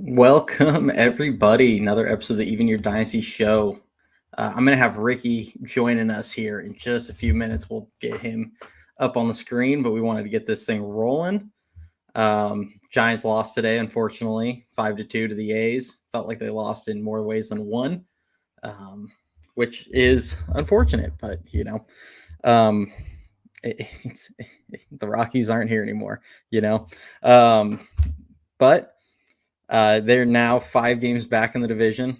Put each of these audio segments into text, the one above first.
Welcome, everybody. Another episode of the Even Your Dynasty show. I'm going to have Ricky joining us here in just a few minutes. We'll get him up on the screen, but we wanted to get this thing rolling. Giants lost today, unfortunately, 5-2 to the A's. Felt like they lost in more ways than one, which is unfortunate, but um, the Rockies aren't here anymore, but they're now 5 games back in the division,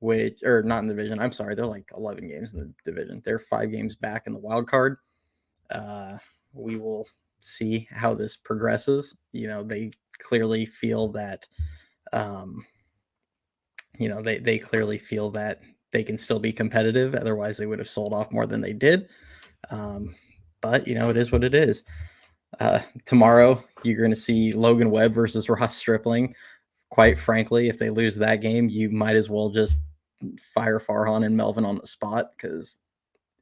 or not in the division. I'm sorry. They're like 11 games in the division. They're 5 games back in the wild card. We will see how this progresses. They clearly feel that, they clearly feel that they can still be competitive. Otherwise, they would have sold off more than they did. But, it is what it is. Tomorrow, you're going to see Logan Webb versus Ross Stripling. Quite frankly, if they lose that game, you might as well just fire Farhan and Melvin on the spot because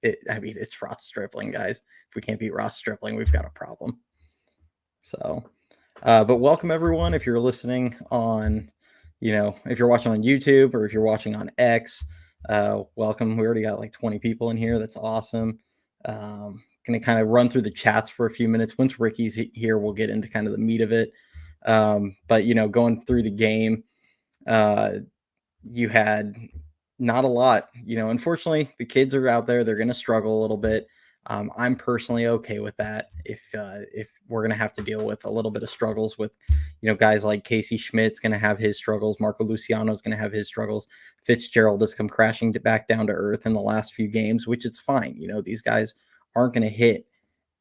it's Ross Stripling, guys. If we can't beat Ross Stripling, we've got a problem. So, but welcome everyone. If you're listening on, if you're watching on YouTube or if you're watching on X, welcome. We already got like 20 people in here. That's awesome. Going to kind of run through the chats for a few minutes. Once Ricky's here, we'll get into kind of the meat of it. But going through the game, you had not a lot. Unfortunately, the kids are out there. They're going to struggle a little bit. I'm personally okay with that. If we're going to have to deal with a little bit of struggles with, guys like Casey Schmidt's going to have his struggles. Marco Luciano's going to have his struggles. Fitzgerald has come crashing back down to earth in the last few games, which it's fine. These guys aren't going to hit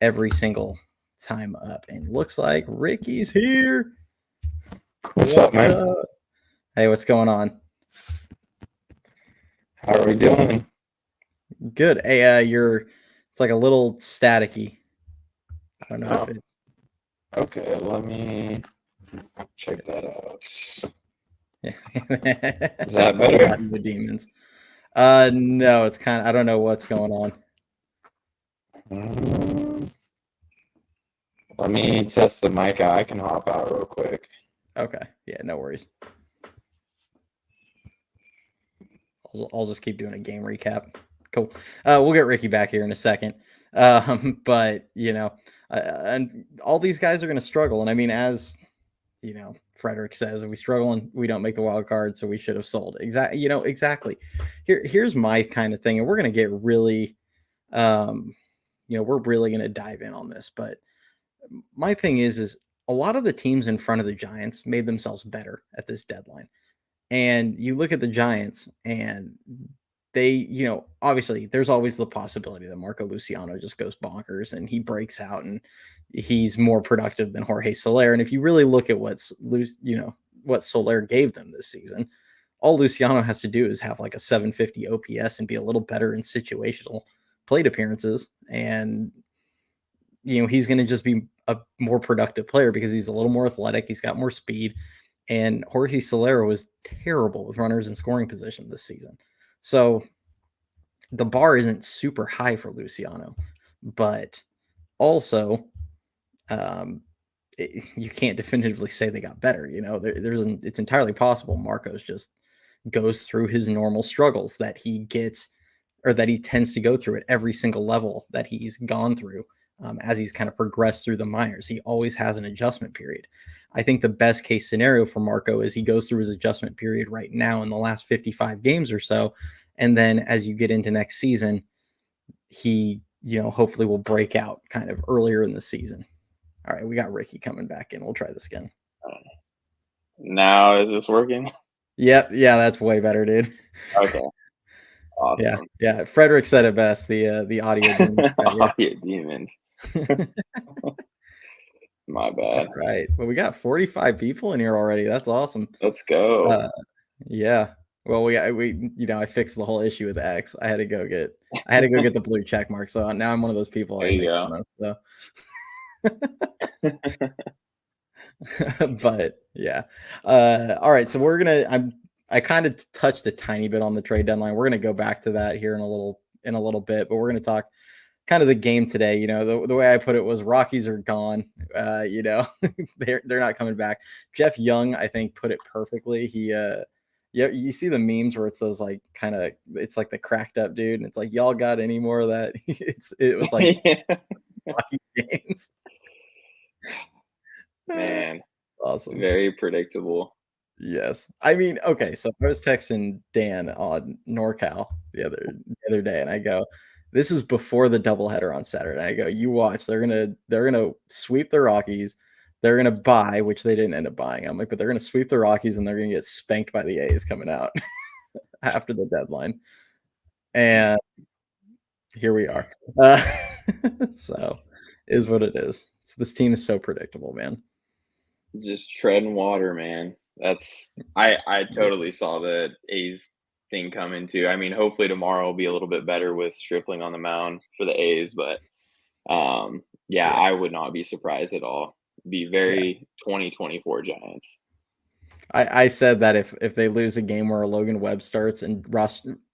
every single time up. And looks like Ricky's here. What's up, man? Hey, what's going on? How are we doing? Good. Hey, it's like a little staticky. I don't know if it's okay. Let me check that out. Is that better? The demons. No, it's kind of. I don't know what's going on. Let me test the mic out. I can hop out real quick. Okay. Yeah, no worries. I'll just keep doing a game recap. Cool. We'll get Ricky back here in a second. But and all these guys are going to struggle. And I mean, as Frederick says, if we struggle and we don't make the wild card, so we should have sold. Exactly. Exactly. Here's my kind of thing, and we're going to get really, we're really going to dive in on this. But my thing is a lot of the teams in front of the Giants made themselves better at this deadline. And you look at the Giants and they, obviously there's always the possibility that Marco Luciano just goes bonkers and he breaks out and he's more productive than Jorge Soler. And if you really look at what Soler gave them this season, all Luciano has to do is have like a 750 OPS and be a little better in situational plate appearances. And, he's going to just be a more productive player because he's a little more athletic. He's got more speed. And Jorge Soler was terrible with runners in scoring position this season. So the bar isn't super high for Luciano, but also you can't definitively say they got better. It's entirely possible Marcos just goes through his normal struggles that he gets or that he tends to go through at every single level that he's gone through as he's kind of progressed through the minors. He always has an adjustment period. I think the best case scenario for Marco is he goes through his adjustment period right now in the last 55 games or so. And then as you get into next season, he, hopefully will break out kind of earlier in the season. All right, we got Ricky coming back in. We'll try this again. Now, is this working? Yep. Yeah, that's way better, dude. Okay. Awesome. Yeah. Frederick said it best. The audio demons. Audio demons. My bad. All right. Well, we got 45 people in here already. That's awesome. Let's go. Yeah. Well, I fixed the whole issue with X. I had to go get the blue check mark. So now I'm one of those people. There you go. But yeah. All right. So I kind of touched a tiny bit on the trade deadline. We're going to go back to that here in a little bit, but we're going to talk kind of the game today. The way I put it was Rockies are gone. They're not coming back. Jeff Young, I think, put it perfectly. Yeah, you see the memes where it's those like it's like the cracked up dude, and it's like, y'all got any more of that? It was like Yeah. Rocky games. Man, Awesome. very predictable. Yes. I mean, okay, so I was texting Dan on NorCal the other day, and I go, "This is before the doubleheader on Saturday." I go, "You watch, they're gonna sweep the Rockies. They're gonna buy, which they didn't end up buying." I'm like, "But they're gonna sweep the Rockies, and they're gonna get spanked by the A's coming out after the deadline." And here we are. Uh, so is what it is. So this team is so predictable, man. Just treading water, man. I Yeah, totally saw the A's thing coming too. I mean, hopefully tomorrow will be a little bit better with Stripling on the mound for the A's, but yeah, yeah, I would not be surprised at all. Be yeah. very 2024 Giants. I said that if they lose a game where Logan Webb starts and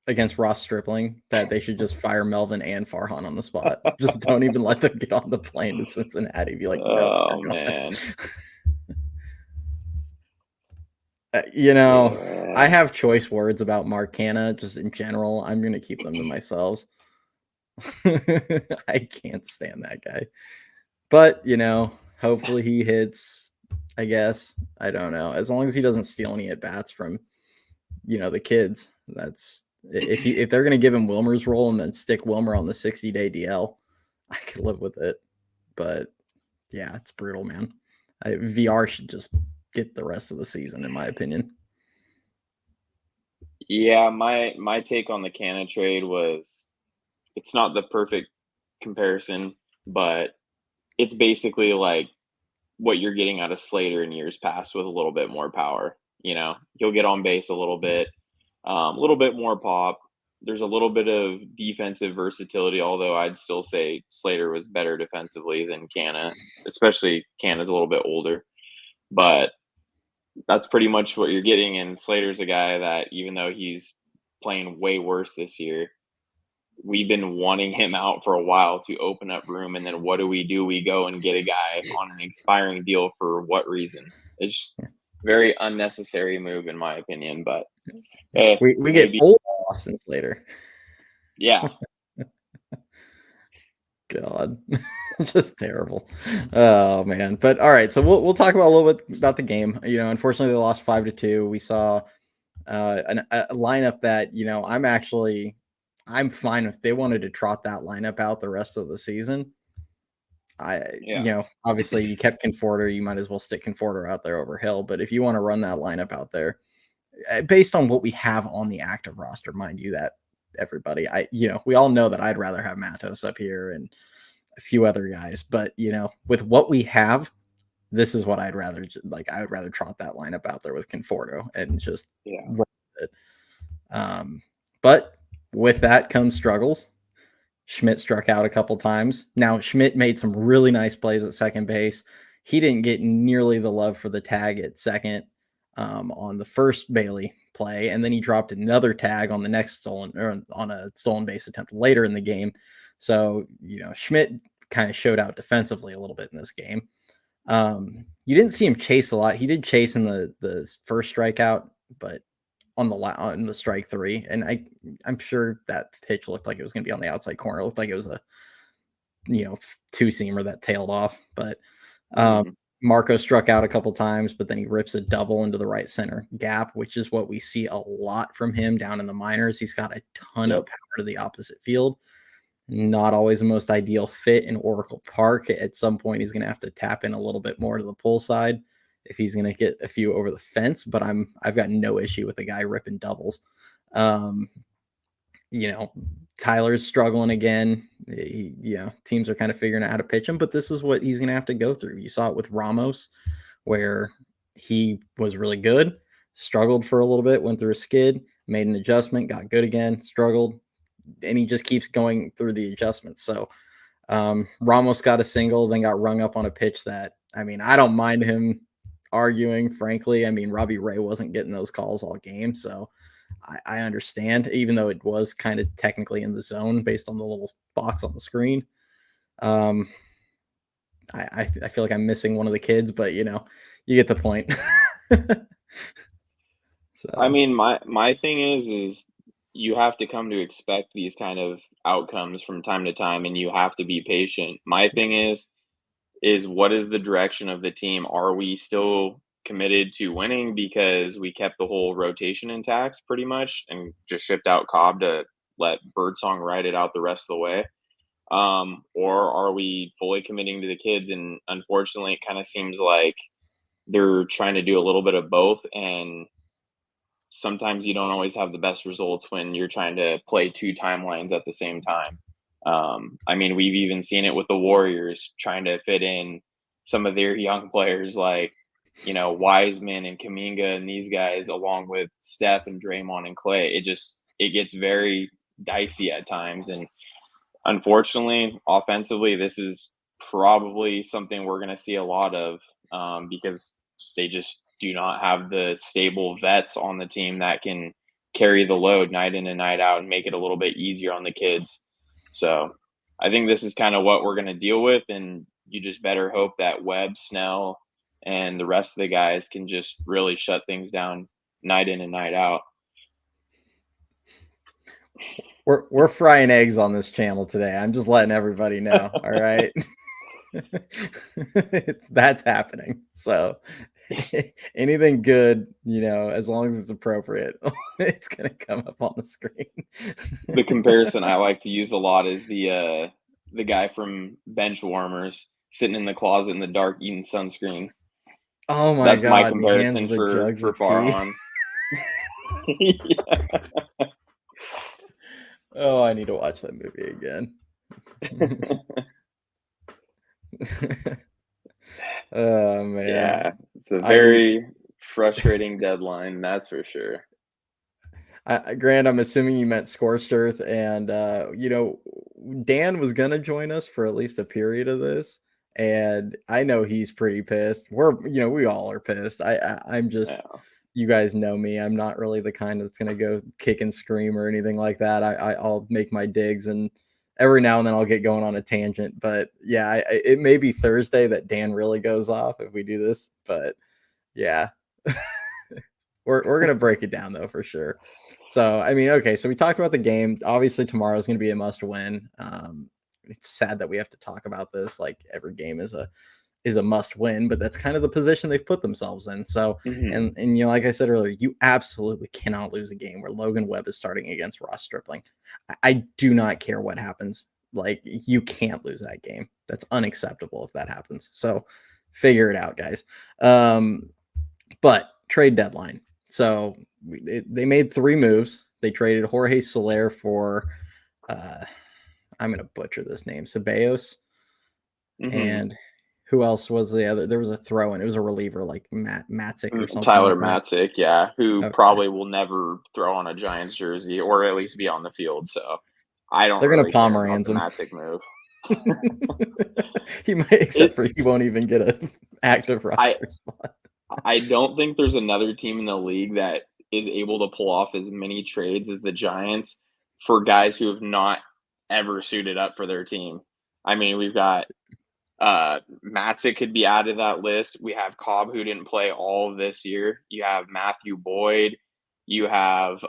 against Ross Stripling, that they should just fire Melvin and Farhan on the spot. Just don't even let them get on the plane to Cincinnati. Be like, no, Oh you're gone. man. Uh, you know, I Yeah. have choice words about Mark Canha just in general. I'm gonna keep them to myself. I can't stand that guy. But hopefully he hits. I guess I don't know. As long as he doesn't steal any at bats from the kids. That's if they're gonna give him Wilmer's role and then stick Wilmer on the 60-day DL, I could live with it. But yeah, it's brutal, man. VR should just get the rest of the season, in my opinion. Yeah, my take on the Cannon trade was it's not the perfect comparison, but it's basically like what you're getting out of Slater in years past with a little bit more power. He'll get on base a little bit more pop. There's a little bit of defensive versatility, although I'd still say Slater was better defensively than Canna, especially Canna's a little bit older. But that's pretty much what you're getting. And Slater's a guy that, even though he's playing way worse this year, we've been wanting him out for a while to open up room. And then what do? We go and get a guy on an expiring deal for what reason? It's just very unnecessary move, in my opinion. But Yeah, hey, we get maybe, old Austin Slater. yeah. God, just terrible. Oh man. But all right, so we'll talk about a little bit about the game. Unfortunately, they lost 5-2. We saw a lineup that I'm fine if they wanted to trot that lineup out the rest of the season. Yeah. Obviously you kept Conforter, you might as well stick Conforter out there over Hill. But if you want to run that lineup out there, based on what we have on the active roster, mind you, that everybody, we all know that I'd rather have Matos up here and a few other guys, but with what we have, this is what I'd rather like. I would rather trot that lineup out there with Conforto and just Yeah. run with it. But with that comes struggles. Schmidt struck out a couple times. Now Schmidt made some really nice plays at second base. He didn't get nearly the love for the tag at second on the first Bailey play, and then he dropped another tag on the next stolen or on a stolen base attempt later in the game. So Schmidt kind of showed out defensively a little bit in this game. You didn't see him chase a lot. He did chase in the first strikeout, but on the strike three, and I'm sure that pitch looked like it was going to be on the outside corner. It looked like it was a two seamer that tailed off. But Mhm. Marco struck out a couple times, but then he rips a double into the right center gap, which is what we see a lot from him down in the minors. He's got a ton of Yep. power to the opposite field. Not always the most ideal fit in Oracle Park. At some point, he's going to have to tap in a little bit more to the pull side if he's going to get a few over the fence. But I've got no issue with the guy ripping doubles. Um, Tyler's struggling again. Teams are kind of figuring out how to pitch him, but this is what he's going to have to go through. You saw it with Ramos, where he was really good, struggled for a little bit, went through a skid, made an adjustment, got good again, struggled, and he just keeps going through the adjustments. So Ramos got a single, then got rung up on a pitch that, I don't mind him arguing, frankly. Robbie Ray wasn't getting those calls all game, so I understand, even though it was kind of technically in the zone based on the little box on the screen. Um, I feel like I'm missing one of the kids, but you know, you get the point. I So mean, my thing is you have to come to expect these kind of outcomes from time to time, and you have to be patient. My yeah, thing is what is the direction of the team? Are we still committed to winning because we kept the whole rotation intact pretty much and just shipped out Cobb to let Birdsong ride it out the rest of the way? Or are we fully committing to the kids? And unfortunately, it kind of seems like they're trying to do a little bit of both, and sometimes you don't always have the best results when you're trying to play two timelines at the same time. I mean, we've even seen it with the Warriors trying to fit in some of their young players like, Wiseman and Kaminga and these guys, along with Steph and Draymond and Clay. It gets very dicey at times. And unfortunately, offensively, this is probably something we're going to see a lot of because they just do not have the stable vets on the team that can carry the load night in and night out and make it a little bit easier on the kids. So I think this is kind of what we're going to deal with. And you just better hope that Webb, Snell, and the rest of the guys can just really shut things down night in and night out. we're frying eggs on this channel today. I'm just letting everybody know. All right. That's happening. So anything good, as long as it's appropriate, it's gonna come up on the screen. The comparison I like to use a lot is the guy from Bench Warmers sitting in the closet in the dark eating sunscreen. Oh my That's my god, and he hands comparison the for jugs for of far pee. on. Yeah. Oh, I need to watch that movie again. Oh man. Yeah, it's a I mean, very frustrating deadline, that's for sure. Grant, I'm assuming you meant Scorched Earth, and Dan was gonna join us for at least a period of this, and I know he's pretty pissed. We all are pissed. I'm just, Yeah. you guys know me. I'm not really the kind that's gonna go kick and scream or anything like that. I'll make my digs, and every now and then I'll get going on a tangent. But yeah, it may be Thursday that Dan really goes off if we do this, but yeah. We're gonna break it down though for sure. So I mean, okay, so we talked about the game. Obviously, tomorrow is gonna be a must win. It's sad that we have to talk about this. Like every game is a must win, but that's kind of the position they've put themselves in. So Mhm. and like I said earlier, you absolutely cannot lose a game where Logan Webb is starting against Ross Stripling. I do not care what happens. Like you can't lose that game. That's unacceptable if that happens. So figure it out, guys. But trade deadline. So they made 3 moves. They traded Jorge Soler for, I'm going to butcher this name, Ceballos. Mhm. And who else was the other? There was a throw in. It was a reliever like Matzik or something Tyler like that. Matzik, yeah, who Okay. probably will never throw on a Giants jersey or at least be on the field, so I don't They're going to really care about Pomeranz the him. Matzik move. He might, except for he It's won't even get a active I roster spot. I don't think there's another team in the league that is able to pull off as many trades as the Giants for guys who have not ever suited up for their team. I mean, we've got Matzik could be added to that list. We have Cobb who didn't play all of this year. You have Matthew Boyd. You have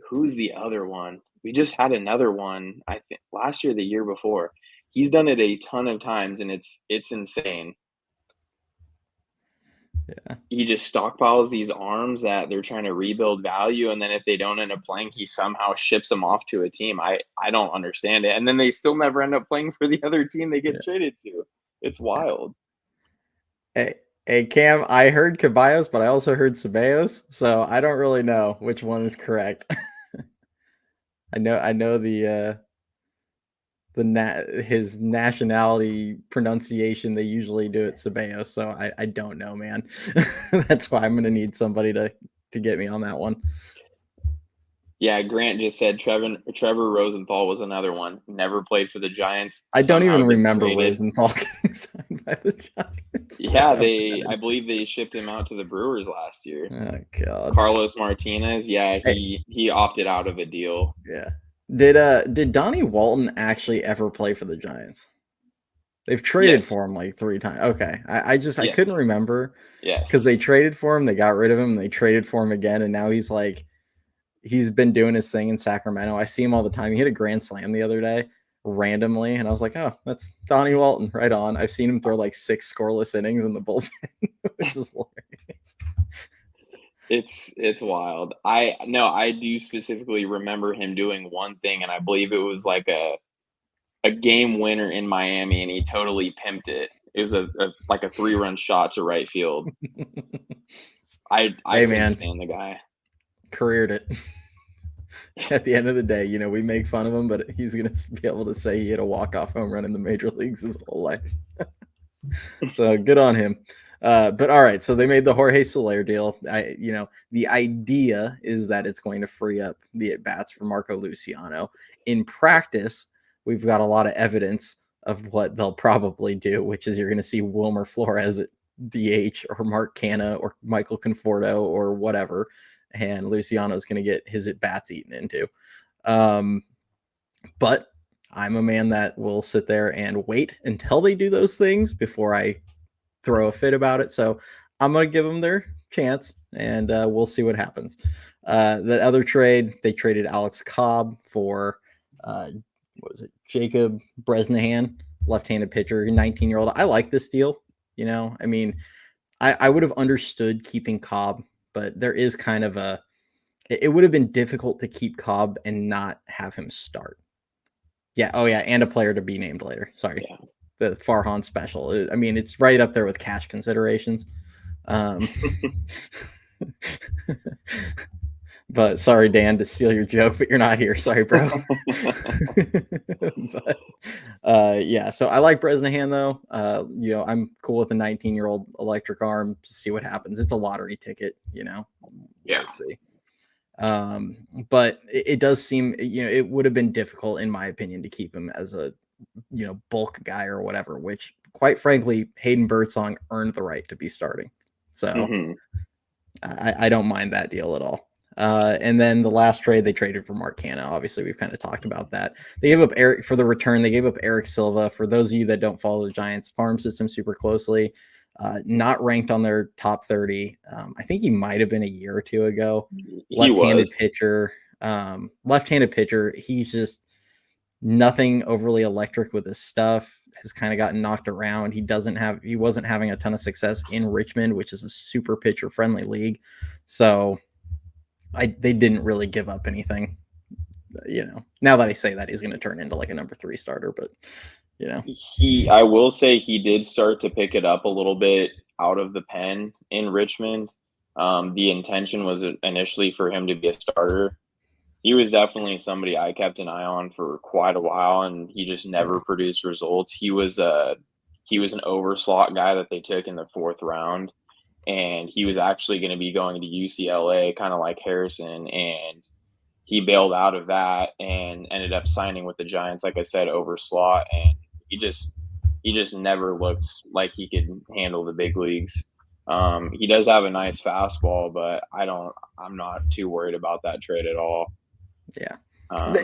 who's the other one? We just had another one, I think last year, the year before. He's done it a ton of times and it's insane. Yeah. He just stockpiles these arms that they're trying to rebuild value, and then if they don't end up playing, he somehow ships them off to a team. I don't understand it, and then they still never end up playing for the other team they get Yeah. traded to. It's wild. Hey, hey, Cam, I heard Caballos, but I also heard Ceballos, so I don't really know which one is correct. I know his nationality pronunciation. They usually do it Ceballos, so I don't know, man. That's why I'm gonna need somebody to get me on that one. Yeah, Grant just said Trevor Rosenthal was another one. Never played for the Giants. I don't Somehow even gets remember traded. Rosenthal getting signed by the Giants. Yeah, I believe they shipped him out to the Brewers last year. Oh God. Carlos Martinez, yeah, Hey, he opted out of a deal. yeah. Did Donnie Walton actually ever play for the Giants? They've traded Yes, for him like 3 times. Okay, I couldn't yes, remember because yes. they traded for him, they got rid of him, and they traded for him again, and now he's been doing his thing in Sacramento. I see him all the time. He hit a grand slam the other day randomly, and I was like, oh, that's Donnie Walton, right on. I've seen him throw like 6 scoreless innings in the bullpen, which is hilarious. It's wild. I do specifically remember him doing one thing, and I believe it was like a game winner in Miami, and he totally pimped it. It was like a 3-run shot to right field. I Hey couldn't man, stand the guy. careered it. At the end of the day, we make fun of him, but he's gonna be able to say he hit a walk-off home run in the major leagues his whole life. So good on him. But all right, so they made the Jorge Soler deal. The idea is that it's going to free up the at bats for Marco Luciano. In practice, we've got a lot of evidence of what they'll probably do, which is you're going to see Wilmer Flores at DH or Mark Canha or Michael Conforto or whatever, and Luciano is going to get his at bats eaten into. But I'm a man that will sit there and wait until they do those things before I throw a fit about it. So I'm going to give them their chance, and we'll see what happens. The other trade, they traded Alex Cobb for what was it, Jacob Bresnahan, left-handed pitcher, 19-year-old. I like this deal. I mean, I would have understood keeping Cobb, but there is kind of it would have been difficult to keep Cobb and not have him start. Yeah. Oh, yeah. And a player to be named later. Sorry. Yeah. The Farhan special. I mean, it's right up there with cash considerations. Um, but sorry, Dan, to steal your joke, but you're not here. Sorry, bro. But yeah, so I like Bresnahan though. I'm cool with a 19-year-old electric arm to see what happens. It's a lottery ticket, Yeah. We'll see. But it does seem, it would have been difficult, in my opinion, to keep him as a bulk guy or whatever, which quite frankly, Hayden Birdsong earned the right to be starting. So Mhm. I don't mind that deal at all. And then the last trade, they traded for Mark Canha. Obviously, we've kind of talked about that. They gave up Eric for the return. They gave up Eric Silva. For those of you that don't follow the Giants farm system super closely, not ranked on their top 30. I think he might have been a year or two ago. He Left-handed was. pitcher. Left-handed pitcher. He's just nothing overly electric with his stuff. Has kind of gotten knocked around. He wasn't having a ton of success in Richmond, which is a super pitcher friendly league. So they didn't really give up anything. Now that I say that, he's going to turn into like a number 3 starter, but I will say he did start to pick it up a little bit out of the pen in Richmond. The intention was initially for him to be a starter. He was definitely somebody I kept an eye on for quite a while, and he just never produced results. He was an overslot guy that they took in the 4th round, and he was actually going to be going to UCLA, kind of like Harrison, and he bailed out of that and ended up signing with the Giants, like I said, over slot, and he just never looked like he could handle the big leagues. He does have a nice fastball, but I'm not too worried about that trade at all. yeah,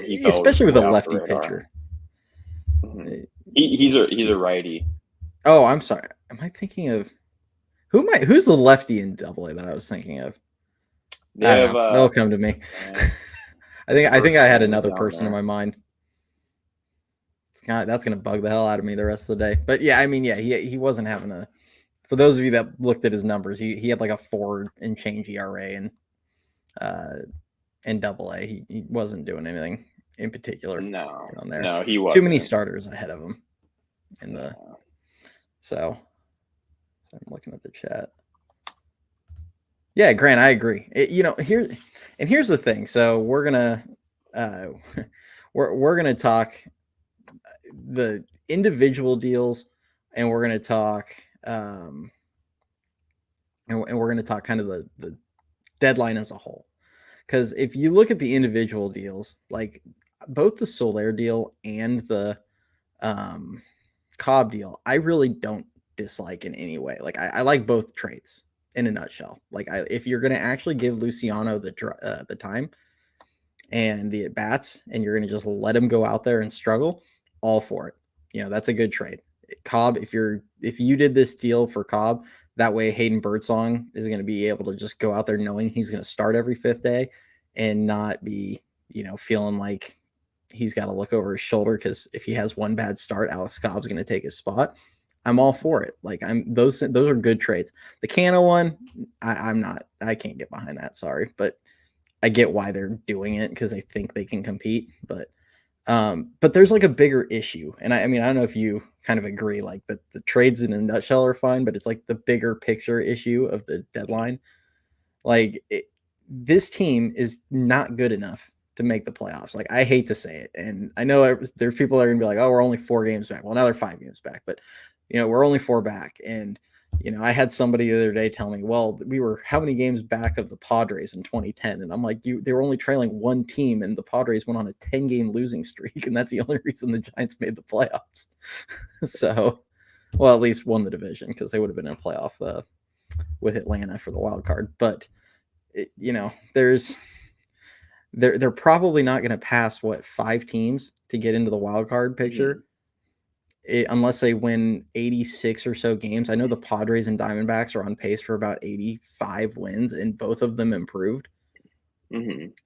He fell especially with a way off the lefty radar. pitcher. Mhm. He's a righty. Oh, I'm sorry. Am I thinking of who's the lefty in AA that I was thinking of? They I don't have know. It'll come to me. I think I had names another down person in my there. mind. That's gonna bug the hell out of me the rest of the day. But yeah, I mean, yeah, he wasn't having a. For those of you that looked at his numbers, he had like a 4 and change ERA and in AA. He wasn't doing anything in particular No, on there. no, he Too many wasn't. starters ahead of him in the Yeah. so I'm looking at the chat. Yeah, Grant, I agree. Here's the thing. So we're gonna uh, we're gonna talk the individual deals, and we're gonna talk and we're gonna talk kind of the deadline as a whole. Because if you look at the individual deals, like both the Soler deal and the um, Cobb deal, I really don't dislike in any way. Like I like both trades in a nutshell. Like if you're going to actually give Luciano the time and the at bats, and you're going to just let him go out there and struggle, all for it. That's a good trade. Cobb, if you did this deal for Cobb, that way Hayden Birdsong is going to be able to just go out there knowing he's going to start every fifth day and not be, feeling like he's got to look over his shoulder because if he has one bad start, Alex Cobb's going to take his spot. I'm all for it. Like those are good trades. The Canha one, I'm not. I can't get behind that. Sorry, but I get why they're doing it because they think they can compete. But there's like a bigger issue, and I mean I don't know if you kind of agree. Like the trades in a nutshell are fine, but it's like the bigger picture issue of the deadline. Like this team is not good enough to make the playoffs. Like I hate to say it, and I know there's people that are gonna be like, "Oh, we're only 4 games back." Well, now they're 5 games back, but we're only 4 back. And I had somebody the other day tell me, "Well, we were how many games back of the Padres in 2010?" And I'm like, they were only trailing one team, and the Padres went on a 10-game losing streak, and that's the only reason the Giants made the playoffs. So, well, at least won the division because they would have been in a playoff with Atlanta for the wild card. But they're probably not going to pass 5 teams to get into the wild card picture. Unless they win 86 or so games. I know the Padres and Diamondbacks are on pace for about 85 wins, and both of them improved.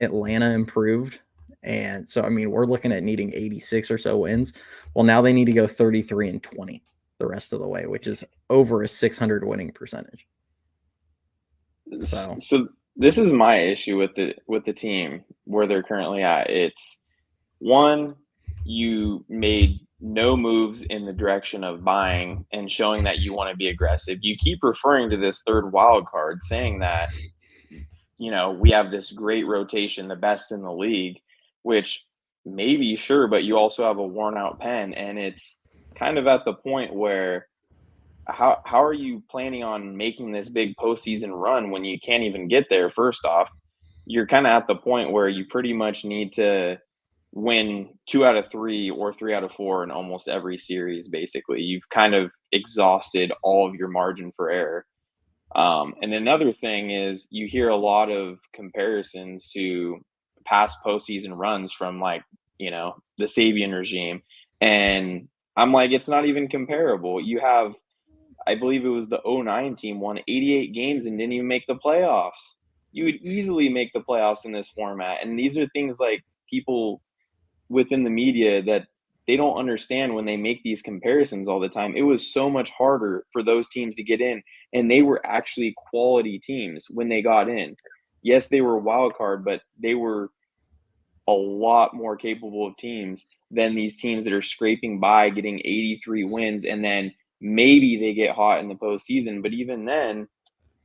Atlanta improved. And so, I mean, we're looking at needing 86 or so wins. Well, now they need to go 33-20 the rest of the way, which is over a 600 winning percentage. So this is my issue with the team where they're currently at. It's one, you made no moves in the direction of buying and showing that you want to be aggressive. You keep referring to this third wild card, saying that we have this great rotation, the best in the league, which maybe sure, but you also have a worn out pen, and it's kind of at the point where how are you planning on making this big postseason run when you can't even get there? First off, you're kind of at the point where you pretty much need to win 2 out of 3 or 3 out of 4 in almost every series. Basically, you've kind of exhausted all of your margin for error. And another thing is you hear a lot of comparisons to past postseason runs from the Sabian regime. And I'm like, it's not even comparable. You have, I believe it was the 09 team won 88 games and didn't even make the playoffs. You would easily make the playoffs in this format. And these are things like people within the media that they don't understand when they make these comparisons all the time. It was so much harder for those teams to get in, and they were actually quality teams when they got in. Yes, they were a wild card, but they were a lot more capable of teams than these teams that are scraping by, getting 83 wins, and then maybe they get hot in the postseason. But even then,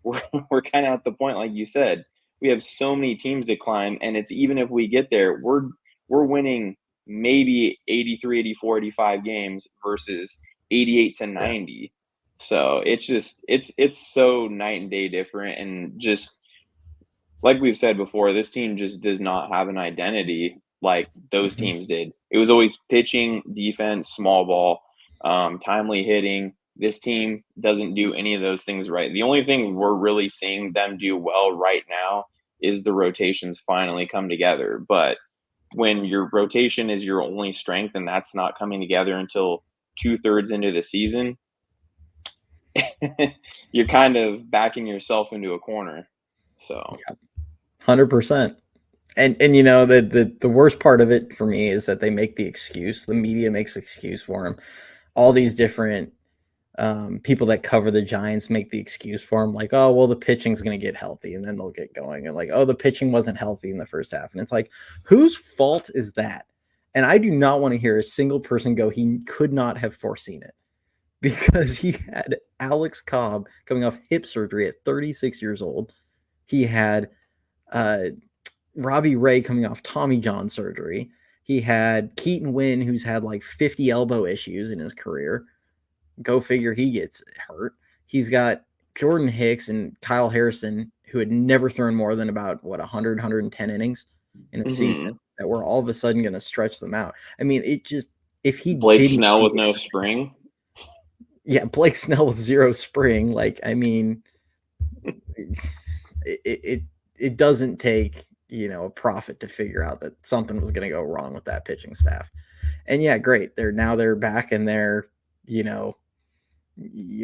we're kind of at the point, like you said, we have so many teams to climb, and it's even if we get there, we're winning maybe 83, 84, 85 games versus 88 to 90. Yeah. So it's just it's so night and day different, and just like we've said before, this team just does not have an identity like those teams did. It was always pitching, defense, small ball, timely hitting. This team doesn't do any of those things right. The only thing we're really seeing them do well right now is the rotations finally come together. But when your rotation is your only strength and that's not coming together until 2/3 into the season, you're kind of backing yourself into a corner. So, 100%. And the worst part of it for me is that they make the excuse. The media makes the excuse for him. All these different people that cover the Giants make the excuse for him, like, oh, well, the pitching's going to get healthy, and then they'll get going. And like, oh, the pitching wasn't healthy in the first half. And it's like, whose fault is that? And I do not want to hear a single person go, he could not have foreseen it, because he had Alex Cobb coming off hip surgery at 36 years old. He had Robbie Ray coming off Tommy John surgery. He had Keaton Wynn, who's had like 50 elbow issues in his career. Go figure, he gets hurt. He's got Jordan Hicks and Kyle Harrison, who had never thrown more than about 100, 110 innings in a season, that were all of a sudden going to stretch them out. I mean, it just, if he Blake didn't Snell with no spring. Yeah, Blake Snell with 0 spring. Like, I mean, it doesn't take, a prophet to figure out that something was going to go wrong with that pitching staff. And yeah, great. They're back and they're, you know,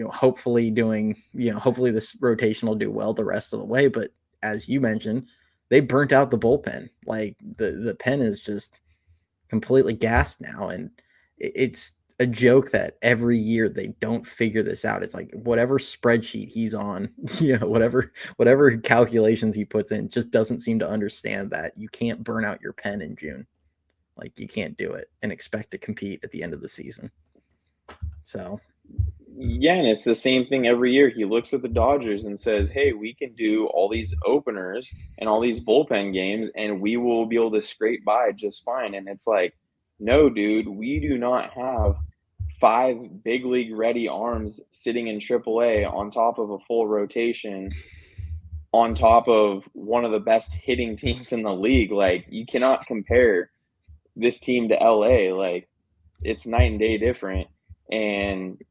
hopefully doing, hopefully this rotation will do well the rest of the way. But as you mentioned, they burnt out the bullpen. Like the pen is just completely gassed now. And it's a joke that every year they don't figure this out. It's like whatever spreadsheet he's on, whatever calculations he puts in, just doesn't seem to understand that you can't burn out your pen in June. Like you can't do it and expect to compete at the end of the season. So Yeah, and it's the same thing every year. He looks at the Dodgers and says, "Hey, we can do all these openers and all these bullpen games, and we will be able to scrape by just fine." And it's like, no, dude, we do not have five big league ready arms sitting in AAA on top of a full rotation, on top of one of the best hitting teams in the league. Like, you cannot compare this team to LA. Like, it's night and day different. And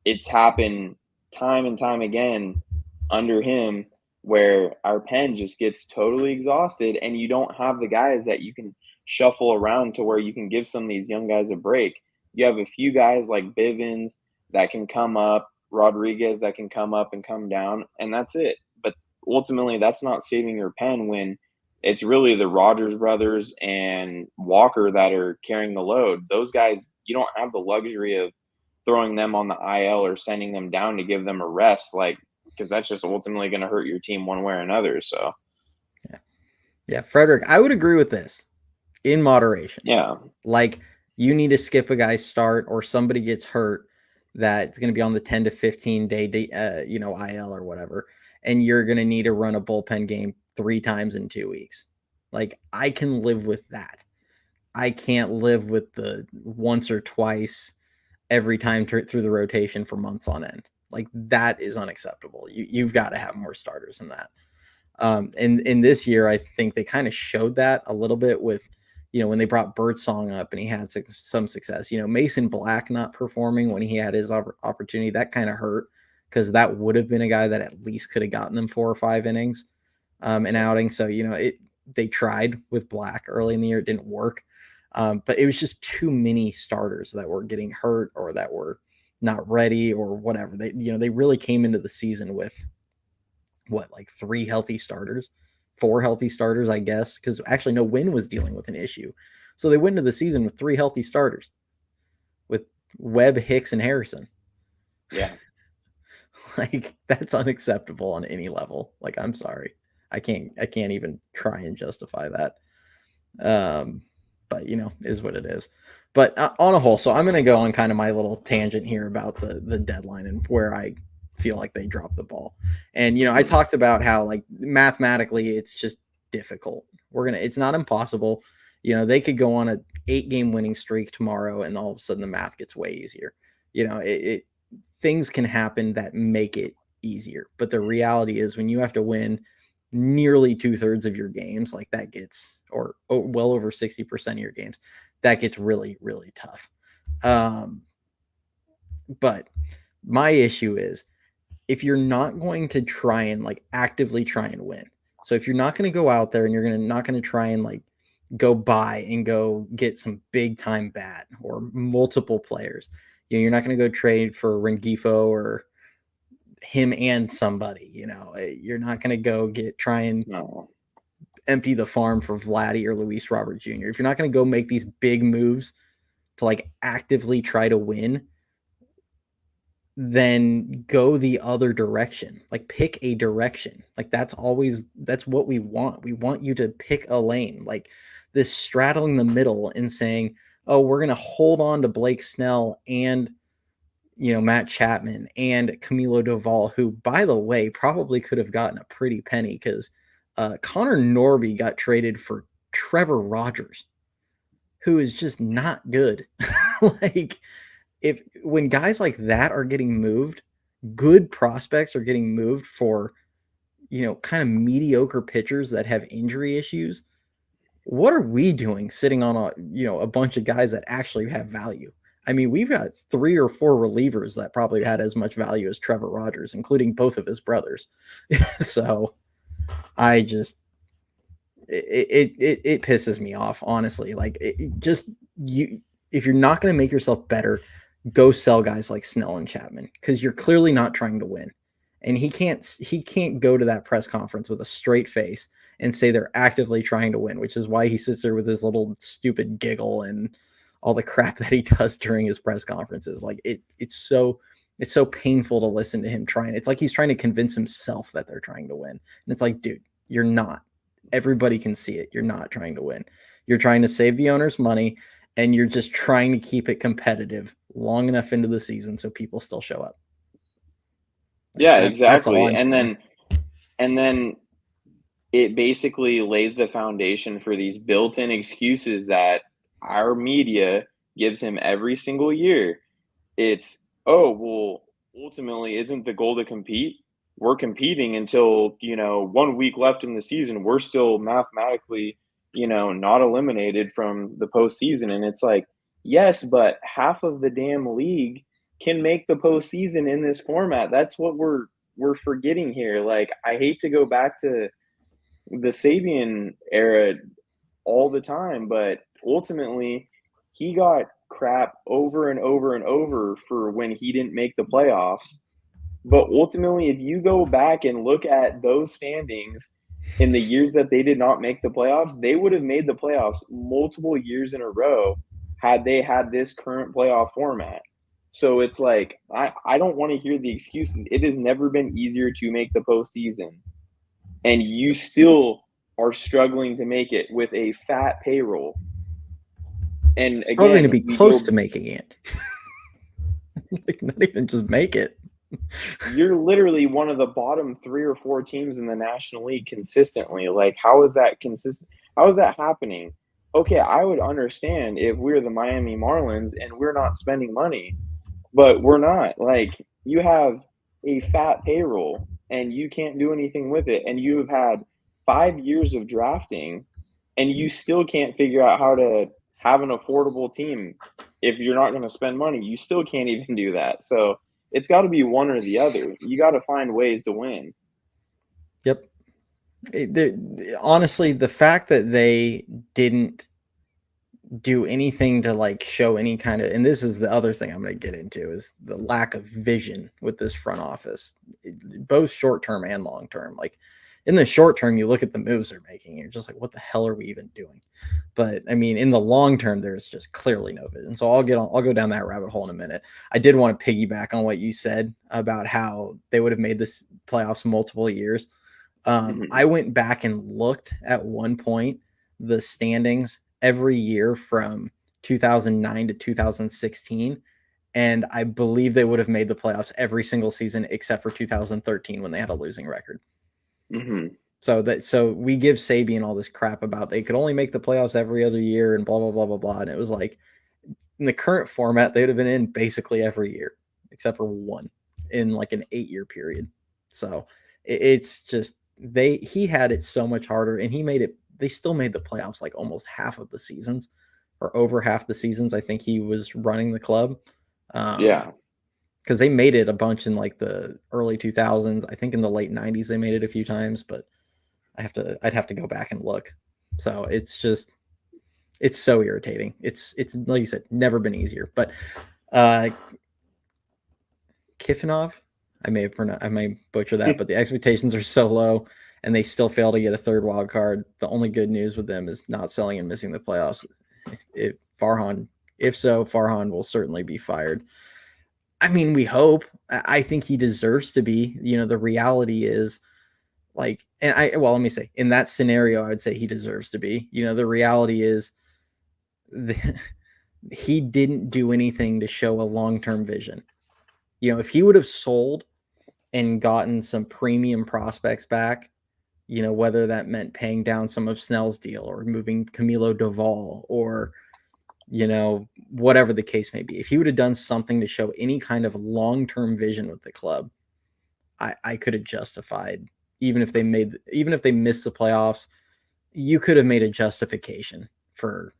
it's happened time and time again under him where our pen just gets totally exhausted and you don't have the guys that you can shuffle around to where you can give some of these young guys a break. You have a few guys like Bivens that can come up, Rodriguez that can come up and come down, and that's it. But ultimately, that's not saving your pen when it's really the Rogers brothers and Walker that are carrying the load. Those guys, you don't have the luxury of throwing them on the IL or sending them down to give them a rest, like, because that's just ultimately going to hurt your team one way or another. So, yeah, yeah, Frederick, I would agree with this in moderation. yeah, Like you need to skip a guy's start or somebody gets hurt that's going to be on the 10 to 15 day, IL or whatever, and you're going to need to run a bullpen game 3 times in 2 weeks. Like I can live with that. I can't live with the once or twice every time through the rotation for months on end. Like that is unacceptable. You've got to have more starters than that. And in this year, I think they kind of showed that a little bit with, when they brought Birdsong up and he had some success. Mason Black not performing when he had his opportunity, that kind of hurt because that would have been a guy that at least could have gotten them 4 or 5 innings an outing. So, they tried with Black early in the year. It didn't work. But it was just too many starters that were getting hurt or that were not ready or whatever. They really came into the season with like 3 healthy starters, 4 healthy starters, I guess, because actually no Win was dealing with an issue. So they went into the season with 3 healthy starters with Webb, Hicks, and Harrison. Yeah. Like that's unacceptable on any level. Like I'm sorry. I can't even try and justify that. But is what it is. But on a whole, so I'm going to go on kind of my little tangent here about the deadline and where I feel like they dropped the ball. And I talked about how like mathematically it's just difficult. It's not impossible. They could go on a 8-game winning streak tomorrow, and all of a sudden the math gets way easier. Things can happen that make it easier. But the reality is when you have to win nearly 2/3 of your games, like that gets, or well over 60% of your games, that gets really, really tough. But my issue is if you're not going to try and like actively try and win, so if you're not going to go out there and you're not going to try and like go buy and go get some big time bat or multiple players, you're not going to go trade for Rengifo or him and somebody, you're not going to go try and empty the farm for Vladdy or Luis Robert Jr. If you're not going to go make these big moves to like actively try to win, then go the other direction. Like pick a direction. Like that's what we want. We want you to pick a lane. Like this straddling the middle and saying, oh, we're going to hold on to Blake Snell and Matt Chapman and Camilo Doval, who, by the way, probably could have gotten a pretty penny because Connor Norby got traded for Trevor Rogers, who is just not good. Like, when guys like that are getting moved, good prospects are getting moved for, kind of mediocre pitchers that have injury issues. What are we doing sitting on a bunch of guys that actually have value? I mean, we've got 3 or 4 relievers that probably had as much value as Trevor Rogers, including both of his brothers. So I just it pisses me off, honestly. Like just you, if you're not going to make yourself better, go sell guys like Snell and Chapman because you're clearly not trying to win. And he can't go to that press conference with a straight face and say they're actively trying to win, which is why he sits there with his little stupid giggle and all the crap that he does during his press conferences. Like it's so painful to listen to him trying. It's like he's trying to convince himself that they're trying to win. And it's like, dude, you're not. Everybody can see it. You're not trying to win. You're trying to save the owner's money and you're just trying to keep it competitive long enough into the season so people still show up. Like Yeah, that's all exactly. I'm And saying. then it basically lays the foundation for these built-in excuses that our media gives him every single year. It's, "Oh, well, ultimately, isn't the goal to compete? We're competing until, 1 week left in the season. We're still mathematically, not eliminated from the postseason." And it's like, yes, but half of the damn league can make the postseason in this format. That's what we're forgetting here. Like, I hate to go back to the Sabian era all the time, but ultimately he got crap over and over and over for when he didn't make the playoffs. But ultimately, if you go back and look at those standings in the years that they did not make the playoffs, they would have made the playoffs multiple years in a row had they had this current playoff format. So it's like, I don't want to hear the excuses. It has never been easier to make the postseason, and you still are struggling to make it with a fat payroll. And Struggling to again, be we close go, to making it. Like not even just make it. you're literally one of the bottom 3 or 4 teams in the National League consistently. Like, how is that consistent? How is that happening? Okay, I would understand if we're the Miami Marlins and we're not spending money, but we're not. Like, you have a fat payroll and you can't do anything with it. And you have had 5 years of drafting and you still can't figure out how to have an affordable team. If you're not going to spend money, you still can't even do that. So it's got to be one or the other. You got to find ways to win. Yep. Honestly, the fact that they didn't do anything to like show any kind of, and this is the other thing I'm going to get into, is the lack of vision with this front office, both short term and long term. Like in the short term, you look at the moves they're making, and you're just like, what the hell are we even doing? But I mean, in the long term, there's just clearly no vision. So I'll go down that rabbit hole in a minute. I did want to piggyback on what you said about how they would have made this playoffs multiple years. Mm-hmm. I went back and looked at one point the standings every year from 2009 to 2016, and I believe they would have made the playoffs every single season except for 2013 when they had a losing record. Mm-hmm. So we give Sabian all this crap about they could only make the playoffs every other year and blah blah blah blah blah, and it was like in the current format they would have been in basically every year except for one in like an 8-year period. So it's just he had it so much harder and he made it. They still made the playoffs like almost half of the seasons or over half the seasons. I think he was running the club. Yeah. Because they made it a bunch in like the early 2000s. I think in the late 90s they made it a few times, but I'd have to go back and look. So it's so irritating. It's like you said, never been easier. But uh Kifanov, I may butcher that, but the expectations are so low and they still fail to get a third wild card. The only good news with them is not selling and missing the playoffs. If Farhan will certainly be fired. I mean, we hope. I think he deserves to be. The reality is like, let me say, in that scenario, I would say he deserves to be. The reality is the, he didn't do anything to show a long-term vision. If he would have sold and gotten some premium prospects back, whether that meant paying down some of Snell's deal or moving Camilo Doval or, whatever the case may be. If he would have done something to show any kind of long-term vision with the club, I could have justified, even if they missed the playoffs, you could have made a justification for,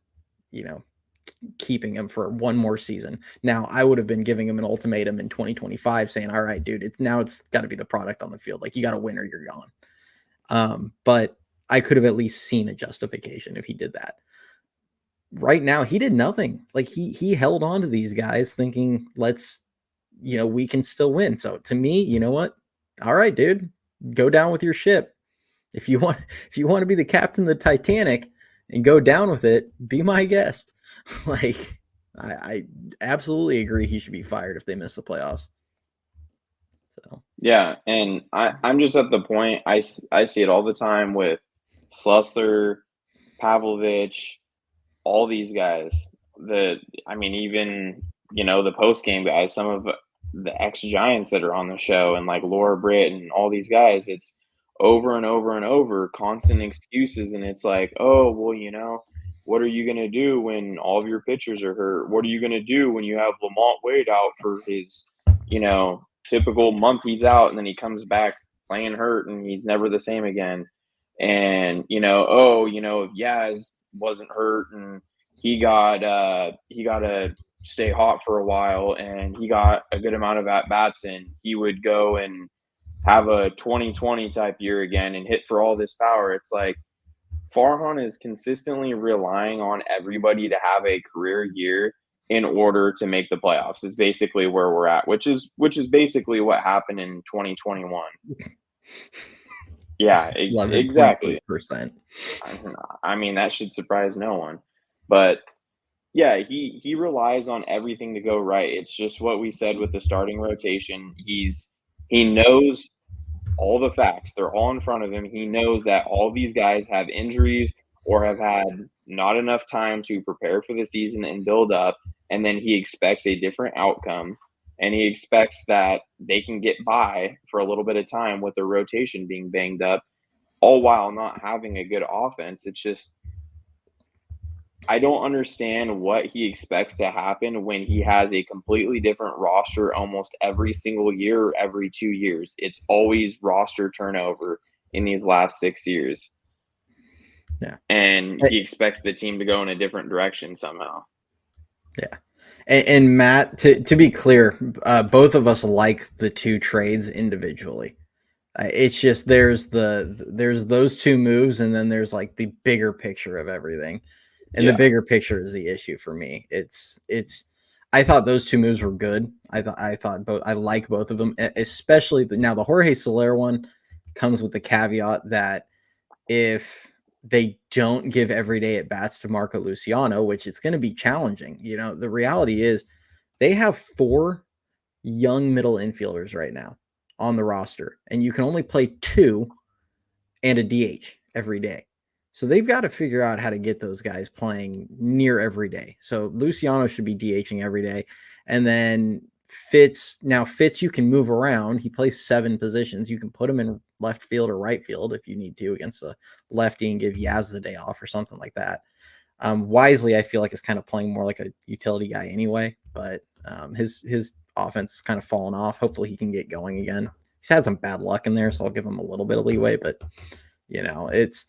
keeping him for one more season. Now, I would have been giving him an ultimatum in 2025 saying, all right, dude, it's got to be the product on the field. Like, you got to win or you're gone. But I could have at least seen a justification if he did that. Right now, he did nothing. Like, he held on to these guys thinking, we can still win. So to me, you know what? All right, dude, go down with your ship. If you want to be the captain of the Titanic and go down with it, be my guest. Like, I absolutely agree he should be fired if they miss the playoffs. So Yeah, and I'm just at the point I see it all the time with Slusser, Pavlovich, all these guys. I mean, even the post game guys, some of the ex Giants that are on the show, and like Laura Britt and all these guys. It's over and over and over, constant excuses, and it's like, oh well, what are you gonna do when all of your pitchers are hurt? What are you gonna do when you have Lamont Wade out for his, typical month he's out, and then he comes back playing hurt, and he's never the same again. And Yaz wasn't hurt, and he got to stay hot for a while, and he got a good amount of at bats, and he would go and have a 2020 type year again and hit for all this power. It's like Farhan is consistently relying on everybody to have a career year in order to make the playoffs. Is basically where we're at, which is basically what happened in 2021. Yeah, exactly. 11.8%. I mean, that should surprise no one. But yeah, he relies on everything to go right. It's just what we said with the starting rotation. He knows all the facts. They're all in front of him. He knows that all these guys have injuries or have had not enough time to prepare for the season and build up, and then he expects a different outcome. And he expects that they can get by for a little bit of time with their rotation being banged up, all while not having a good offense. It's just I don't understand what he expects to happen when he has a completely different roster almost every single year or every 2 years. It's always roster turnover in these last 6 years. Yeah. And he expects the team to go in a different direction somehow. Yeah. And Matt, to be clear, both of us like the two trades individually. It's just there's those two moves, and then there's like the bigger picture of everything. And the bigger picture is the issue for me. It's I thought those two moves were good. I thought both. I like both of them, especially now the Jorge Soler one comes with the caveat that if they don't give everyday at bats to Marco Luciano, which it's going to be challenging. The reality is they have 4 young middle infielders right now on the roster, and you can only play 2 and a DH every day. So they've got to figure out how to get those guys playing near every day. So Luciano should be DHing every day. And then Fitz, you can move around. He plays 7 positions. You can put him in left field or right field if you need to against the lefty and give Yaz the day off or something like that. Wisely, I feel like is kind of playing more like a utility guy anyway, but his offense is kind of fallen off. Hopefully he can get going again. He's had some bad luck in there, so I'll give him a little bit of leeway, but it's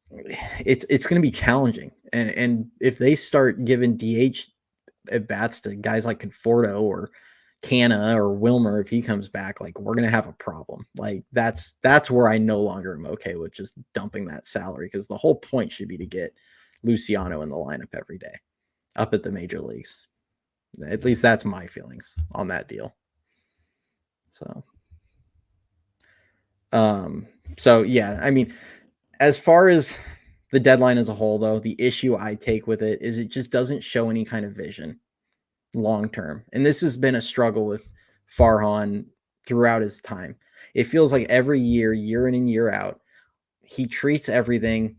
going to be challenging. And if they start giving DH at bats to guys like Conforto or Canha or Wilmer, if he comes back, like we're going to have a problem. Like that's where I no longer am okay with just dumping that salary, because the whole point should be to get Luciano in the lineup every day up at the major leagues. At least that's my feelings on that deal. So yeah, I mean, as far as the deadline as a whole, though, the issue I take with it is it just doesn't show any kind of vision long term. And this has been a struggle with Farhan throughout his time. It feels like every year in and year out, he treats everything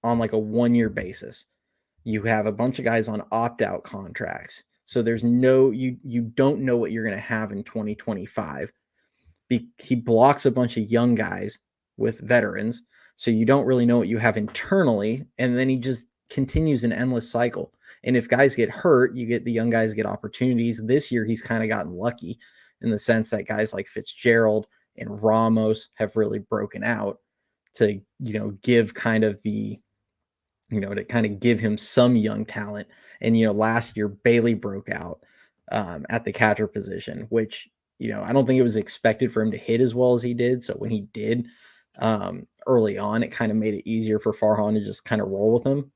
on like a 1-year basis. You have a bunch of guys on opt-out contracts. So there's you don't know what you're going to have in 2025. He blocks a bunch of young guys with veterans. So you don't really know what you have internally. And then he just continues an endless cycle. And if guys get hurt, the young guys get opportunities. This year, he's kind of gotten lucky in the sense that guys like Fitzgerald and Ramos have really broken out to, give kind of the to kind of give him some young talent. And, last year Bailey broke out at the catcher position, which, I don't think it was expected for him to hit as well as he did. So when he did early on, it kind of made it easier for Farhan to just kind of roll with him.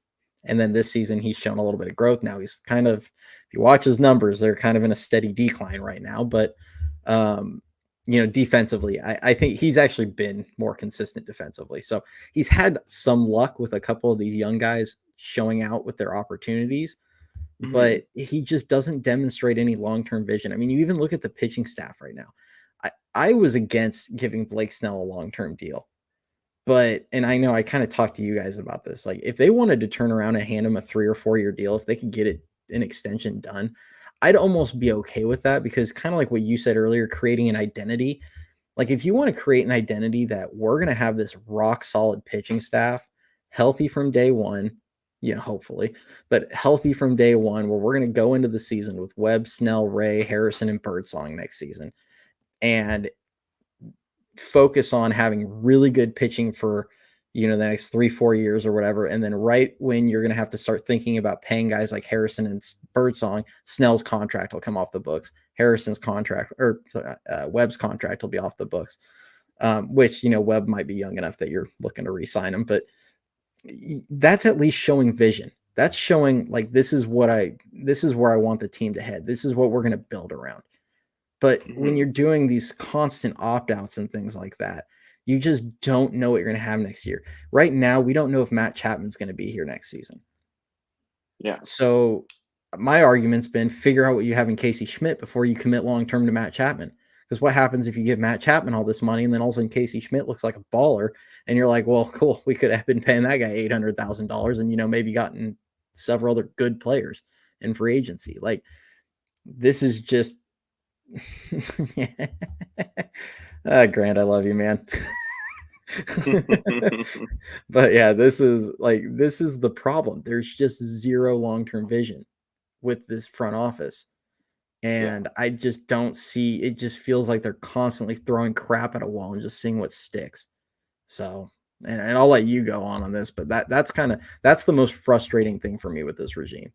And then this season, he's shown a little bit of growth. Now he's kind of, if you watch his numbers, they're kind of in a steady decline right now. But, defensively, I think he's actually been more consistent defensively. So he's had some luck with a couple of these young guys showing out with their opportunities, but he just doesn't demonstrate any long-term vision. I mean, you even look at the pitching staff right now. I was against giving Blake Snell a long-term deal. But, and I know I kind of talked to you guys about this, like if they wanted to turn around and hand him a 3 or 4 year deal, if they could get an extension done, I'd almost be okay with that, because kind of like what you said earlier, creating an identity. Like if you want to create an identity that we're going to have this rock solid pitching staff, healthy from day one, hopefully, but healthy from day one, where we're going to go into the season with Webb, Snell, Ray, Harrison, and Birdsong next season, and focus on having really good pitching for the next 3-4 years or whatever, and then right when you're going to have to start thinking about paying guys like Harrison and Birdsong, Snell's contract will come off the books, Harrison's contract, or Webb's contract will be off the books, which Webb might be young enough that you're looking to re-sign him, but that's at least showing vision. That's showing like this is where I want the team to head, this is what we're going to build around. But when you're doing these constant opt-outs and things like that, you just don't know what you're going to have next year. Right now, we don't know if Matt Chapman's going to be here next season. Yeah. So my argument's been figure out what you have in Casey Schmidt before you commit long-term to Matt Chapman. Because what happens if you give Matt Chapman all this money and then all of a sudden Casey Schmidt looks like a baller and you're like, well, cool, we could have been paying that guy $800,000 and, maybe gotten several other good players in free agency. Like, this is just, Grant, I love you, man. But yeah, this is the problem. There's just zero long-term vision with this front office. And I just don't see, it just feels like they're constantly throwing crap at a wall and just seeing what sticks. So, and I'll let you go on this, but that's the most frustrating thing for me with this regime.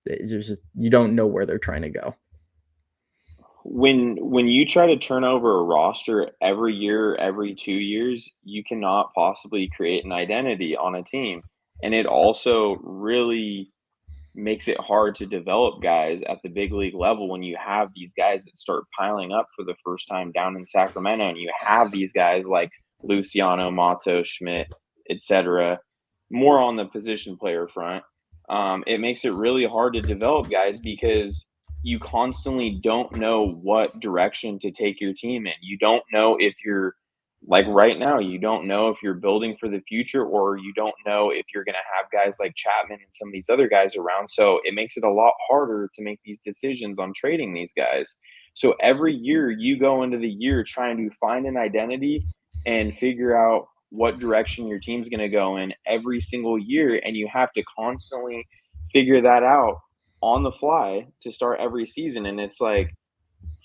There's just, you don't know where they're trying to go. When you try to turn over a roster every year, every 2 years, you cannot possibly create an identity on a team. And it also really makes it hard to develop guys at the big league level when you have these guys that start piling up for the first time down in Sacramento, and you have these guys like Luciano, Mato, Schmidt, etc., more on the position player front. It makes it really hard to develop guys because you constantly don't know what direction to take your team in. You don't know if you're like right now, you don't know if you're building for the future, or you don't know if you're going to have guys like Chapman and some of these other guys around. So it makes it a lot harder to make these decisions on trading these guys. So every year you go into the year trying to find an identity and figure out what direction your team's going to go in every single year. And you have to constantly figure that out on the fly to start every season. And it's like,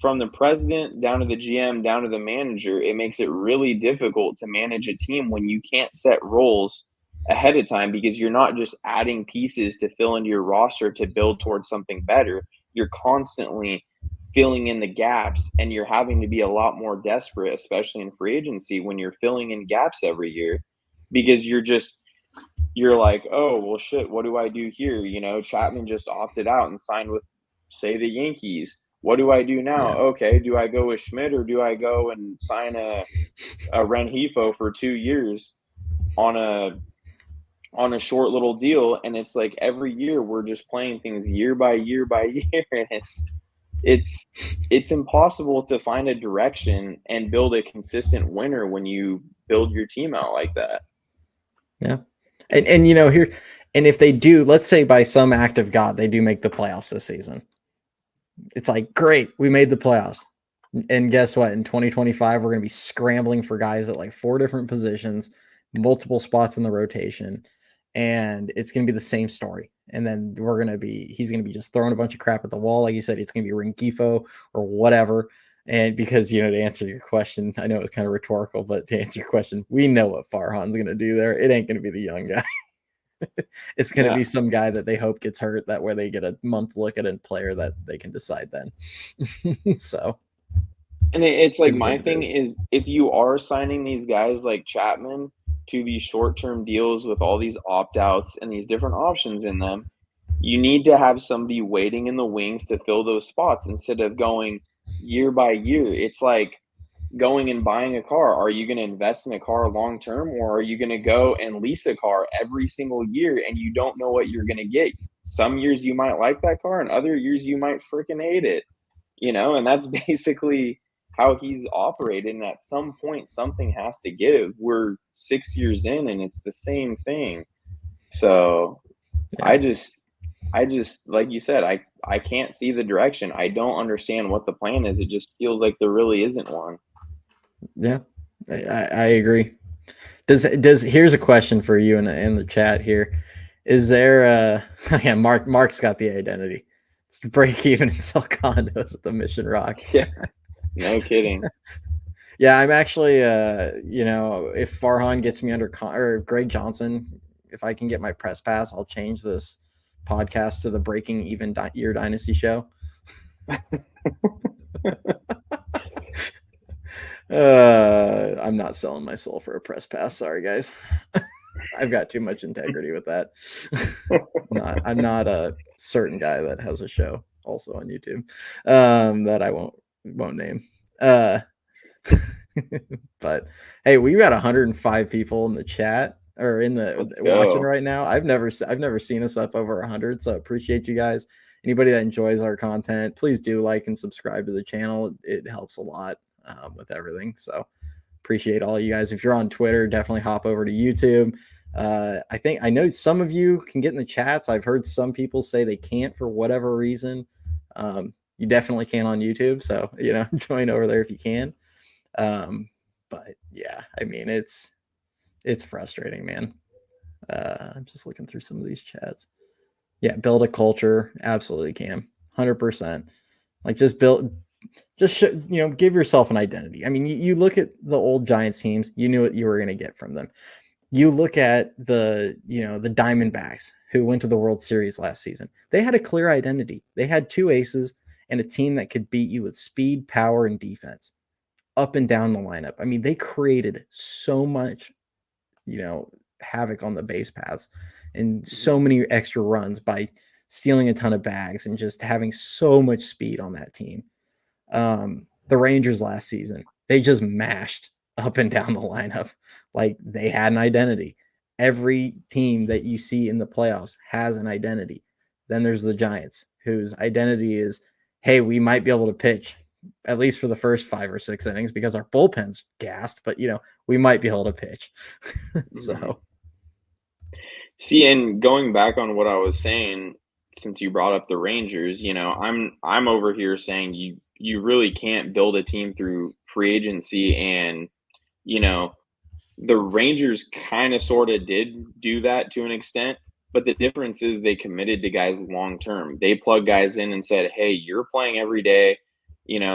from the president down to the GM down to the manager, it makes it really difficult to manage a team when you can't set roles ahead of time, because you're not just adding pieces to fill into your roster to build towards something better. You're constantly filling in the gaps, and you're having to be a lot more desperate, especially in free agency, when you're filling in gaps every year, because you're like, oh, well, shit, what do I do here? Chapman just opted out and signed with, say, the Yankees. What do I do now? Yeah. Okay, do I go with Schmidt, or do I go and sign a Renhefo for 2 years on a short little deal? And it's like every year we're just playing things year by year by year, and it's impossible to find a direction and build a consistent winner when you build your team out like that. Yeah. And here, and if they do, let's say by some act of God, they do make the playoffs this season. It's like, great, we made the playoffs. And guess what? In 2025, we're going to be scrambling for guys at like 4 different positions, multiple spots in the rotation. And it's going to be the same story. And then he's going to be just throwing a bunch of crap at the wall. Like you said, it's going to be Rengifo or whatever. And because, to answer your question, I know it's kind of rhetorical, but to answer your question, we know what Farhan's going to do there. It ain't going to be the young guy. It's going to Yeah. be some guy that they hope gets hurt. That way they get a month look at a player that they can decide then. So And it's like is what my it thing is. is if you are signing these guys like Chapman to these short-term deals with all these opt-outs and these different options in them, you need to have somebody waiting in the wings to fill those spots instead of going year by year. It's like going and buying a car. Are you going to invest in a car long term, or are you going to go and lease a car every single year and you don't know what you're going to get? Some years you might like that car, and other years you might freaking hate it, and that's basically how he's operating. At some point, something has to give. We're 6 years in, and it's the same thing. So Yeah. I just like you said, I can't see the direction. I don't understand what the plan is. It just feels like there really isn't one. Yeah. I agree. Does here's a question for you in the chat here. Is there yeah, Mark's got the identity. It's to break even and sell condos at the Mission Rock. Yeah, no kidding. Yeah, I'm actually if Farhan gets me under or Greg Johnson, if I can get my press pass, I'll change this podcast to the Breaking Even Year Dynasty show. I'm not selling my soul for a press pass. Sorry, guys. I've got too much integrity with that. I'm not a certain guy that has a show also on YouTube that I won't name. But hey, we got 105 people in the chat or in the Let's watching go. right now. I've never seen us up over 100, so appreciate you guys. Anybody that enjoys our content, please do like and subscribe to the channel. It helps a lot with everything. So appreciate all you guys. If you're on Twitter, definitely hop over to YouTube. I know some of you can get in the chats. I've heard some people say they can't for whatever reason. You definitely can on YouTube, so join over there if you can. But yeah, I mean it's frustrating, man. I'm just looking through some of these chats. Yeah, build a culture, absolutely can, 100%. Like give yourself an identity. I mean, you look at the old Giants teams, you knew what you were going to get from them. You look at the Diamondbacks who went to the World Series last season. They had a clear identity. They had two aces and a team that could beat you with speed, power, and defense up and down the lineup. I mean, they created so much, havoc on the base paths and Mhm. so many extra runs by stealing a ton of bags and just having so much speed on that team. The Rangers last season, they just mashed up and down the lineup. Like they had an identity. Every team that you see in the playoffs has an identity. Then there's the Giants, whose identity is, hey, we might be able to pitch at least for the first 5 or 6 innings because our bullpen's gassed, but we might be able to pitch. Mhm. So See, and going back on what I was saying, since you brought up the Rangers, I'm over here saying you really can't build a team through free agency, and you know, the Rangers kind of sort of did do that to an extent, but the difference is they committed to guys long term. They plugged guys in and said, "Hey, you're playing every day.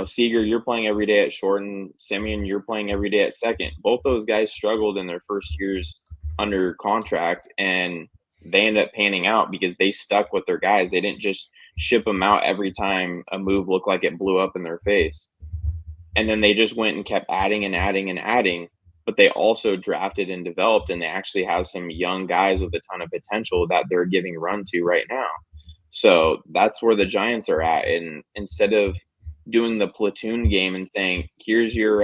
Seager, you're playing every day at short, and Simeon, you're playing every day at second." Both those guys struggled in their first years under contract, and they ended up panning out because they stuck with their guys. They didn't just ship them out every time a move looked like it blew up in their face. And then they just went and kept adding and adding and adding, but they also drafted and developed, and they actually have some young guys with a ton of potential that they're giving run to right now. So that's where the Giants are at. And instead of doing the platoon game and saying, here's your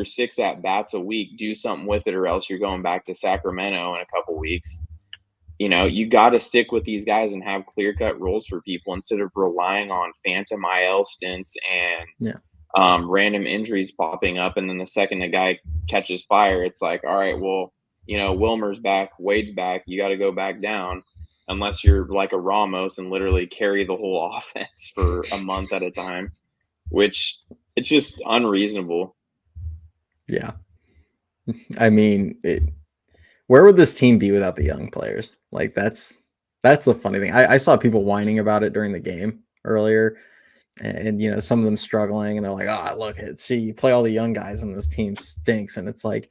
6 at bats a week, do something with it, or else you're going back to Sacramento in a couple weeks. You got to stick with these guys and have clear cut roles for people instead of relying on phantom IL stints and yeah, random injuries popping up. And then the second the guy catches fire, it's like, all right, well, Wilmer's back, Wade's back. You got to go back down unless you're like a Ramos and literally carry the whole offense for a month at a time, which it's just unreasonable. yeah. I mean, where would this team be without the young players? Like that's the funny thing. I saw people whining about it during the game earlier, and some of them struggling, and they're like, "Oh, look, see, you play all the young guys, and this team stinks." And it's like,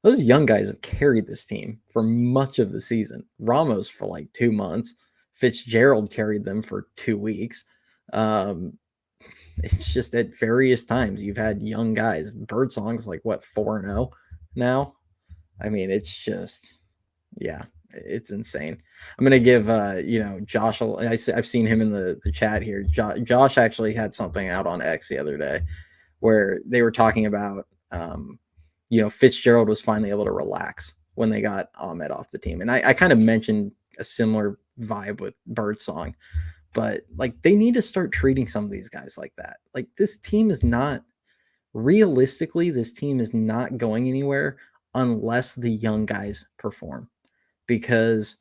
those young guys have carried this team for much of the season. Ramos for like 2 months. Fitzgerald carried them for 2 weeks. Um, it's just at various times you've had young guys. Birdsong's like what 4-0 now. I mean, it's just yeah, it's insane. I'm gonna give Josh. I've seen him in the chat here. Josh actually had something out on X the other day where they were talking about Fitzgerald was finally able to relax when they got Ahmed off the team, and I kind of mentioned a similar vibe with Birdsong, but like they need to start treating some of these guys like that. Like this team is not realistically, this team is not going anywhere unless the young guys perform because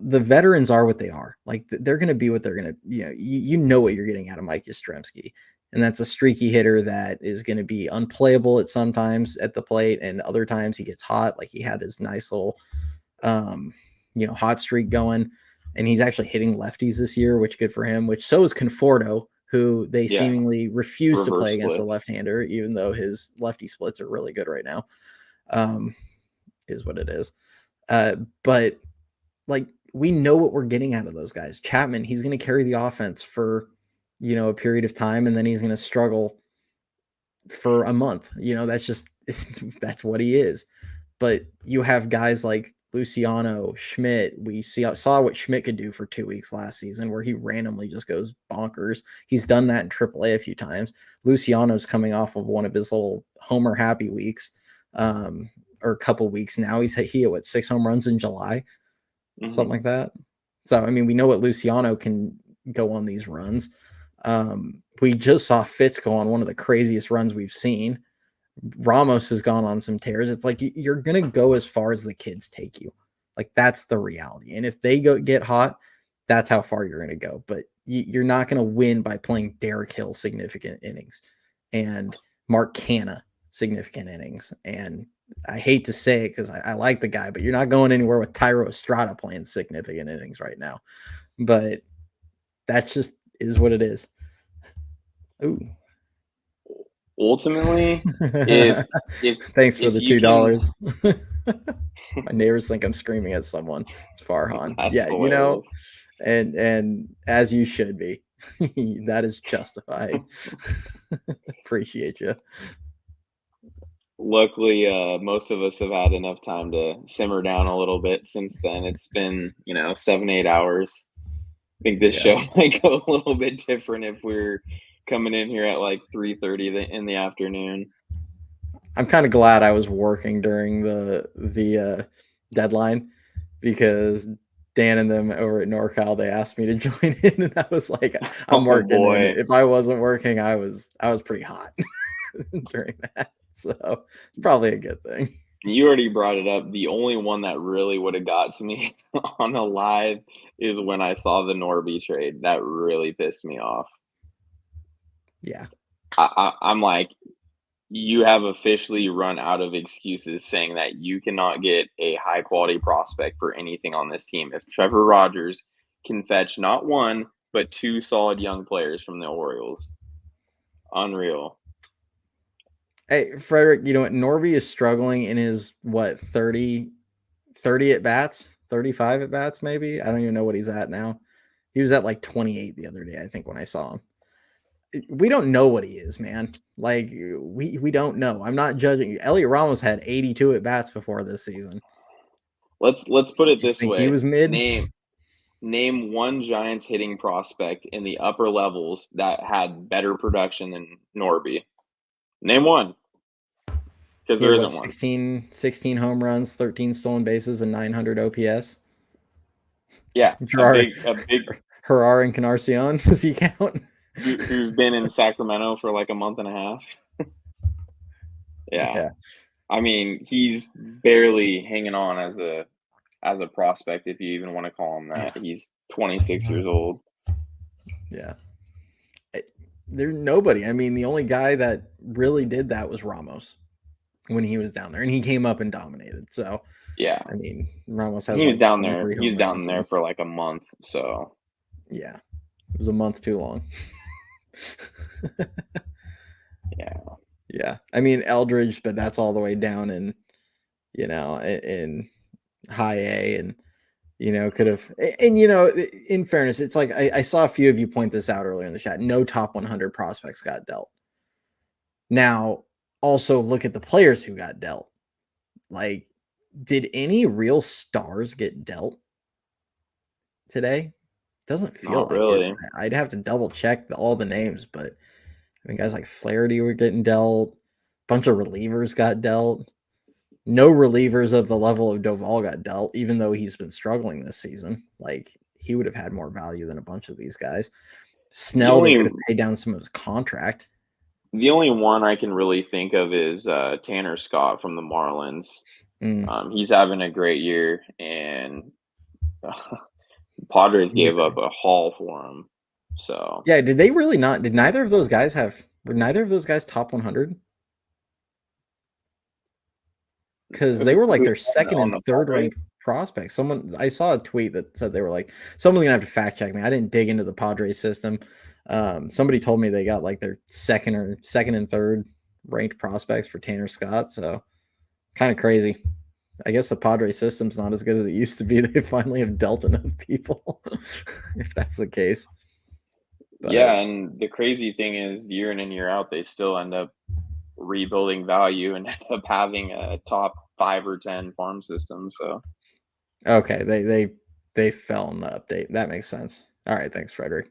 the veterans are what they are. Like they're going to be what they're going to, you know what you're getting out of Mike Yastrzemski. And that's a streaky hitter that is going to be unplayable at sometimes at the plate, and other times he gets hot. Like he had his nice little, hot streak going, and he's actually hitting lefties this year, which good for him. Which so is Conforto, who they Yeah, seemingly refuse to reverse play against a splits. left-hander, even though his lefty splits are really good right now. Is what it is. But like we know what we're getting out of those guys. Chapman, he's going to carry the offense for a period of time, and then he's going to struggle for a month. That's just that's what he is. But you have guys like Luciano, Schmidt. We saw what Schmidt could do for 2 weeks last season, where he randomly just goes bonkers. He's done that in AAA a few times. Luciano's coming off of one of his little homer happy weeks, or a couple weeks now. He hit 6 home runs in July, something like that. So I mean, we know what Luciano can go on these runs. We just saw Fitz go on one of the craziest runs we've seen. Ramos has gone on some tears. It's like you're going to go as far as the kids take you. Like that's the reality. And if they get hot, that's how far you're going to go. But you're not going to win by playing Derek Hill significant innings and Mark Canha significant innings. And I hate to say it because I like the guy, but you're not going anywhere with Tyro Estrada playing significant innings right now. But that just is what it is. Ooh. Ultimately, if if Thanks for if the you can, $2. My neighbors think I'm screaming at someone. It's Farhan. that's Yeah, hilarious. and as you should be. That is justified. Appreciate you. Luckily, most of us have had enough time to simmer down a little bit since then. It's been 7-8 hours. I think this Yeah. show might go a little bit different if we're coming in here at like 3:30 in the afternoon. I'm kind of glad I was working during the deadline because Dan and them over at NorCal, they asked me to join in, and I was like, I'm Oh working. And boy. if I wasn't working, I was pretty hot during that. So it's probably a good thing. You already brought it up. The only one that really would have got to me on a live is when I saw the Norby trade. That really pissed me off. Yeah. I'm like, you have officially run out of excuses saying that you cannot get a high quality prospect for anything on this team. If Trevor Rogers can fetch not one, but two solid young players from the Orioles, unreal. Hey, Frederick, you know what? Norby is struggling in his 30 at bats, 35 at bats, maybe. I don't even know what he's at now. He was at like 28 the other day, I think, when I saw him. We don't know what he is, man. Like we don't know. I'm not judging. Elliot Ramos had 82 at bats before this season. Let's put it Just this think he way. was mid. Name one Giants hitting prospect in the upper levels that had better production than Norby. Name one, because He there had what isn't one. 16 home runs, 13 stolen bases, and 900 OPS. Yeah, Gerard, a big Herrera and Canarcion, does he count? who's been in Sacramento for like a month and a half. Yeah. Yeah. I mean, he's barely hanging on as a prospect, if you even want to call him that. He's 26 years old. Yeah. There's nobody. I mean, the only guy that really did that was Ramos when he was down there, and he came up and dominated. So, Yeah. I mean, Ramos has He was like down there. 23 He was home down runs, there and for like a month, so yeah, it was a month too long. yeah. Yeah, I mean Eldridge, but that's all the way down in in high A, and could have. And in fairness, it's like I saw a few of you point this out earlier in the chat. No top 100 prospects got dealt. Now, also look at the players who got dealt. Like, did any real stars get dealt today? Doesn't feel Not like it. really. I'd have to double check all the names, but I mean, guys like Flaherty were getting dealt. Bunch of relievers got dealt. No relievers of the level of Doval got dealt, even though he's been struggling this season. Like, he would have had more value than a bunch of these guys. The Snell, they could only have paid down some of his contract. the only one I can really think of is Tanner Scott from the Marlins. Mm, He's having a great year, and Padres gave up a haul for him. So yeah, did they really not? Did neither of those guys were neither of those guys top 100? Because they were like who's their second on and the third Padres? ranked prospects. I saw a tweet that said they were like, someone's gonna have to fact check me. I didn't dig into the Padres system. Somebody told me they got like their second and third ranked prospects for Tanner Scott. So kind of crazy. I guess the Padres system's not as good as it used to be. They finally have dealt enough people, if that's the case. Yeah, But and the crazy thing is, year in and year out, they still end up rebuilding value and end up having a top 5 or 10 farm system. So okay, they fell in the update. That makes sense. All right, thanks, Frederick.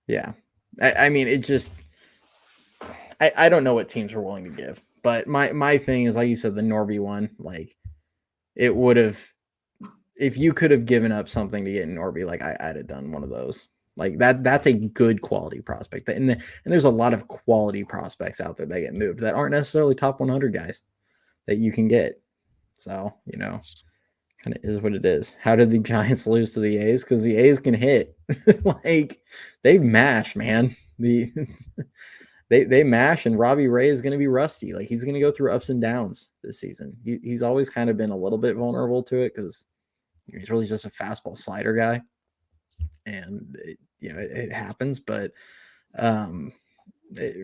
Yeah, I mean, it just I don't know what teams are willing to give, but my thing is, like you said, the Norby one, like it would have, if you could have given up something to get Norby, like I'd have done one of those. Like that's a good quality prospect, and there's a lot of quality prospects out there that get moved that aren't necessarily top 100 guys that you can get. So kind of is what it is. How did the Giants lose to the A's? Because the A's can hit. Like, they mash, man. They mash, and Robbie Ray is going to be rusty. Like, he's going to go through ups and downs this season. He's always kind of been a little bit vulnerable to it because he's really just a fastball slider guy, and it happens. But um,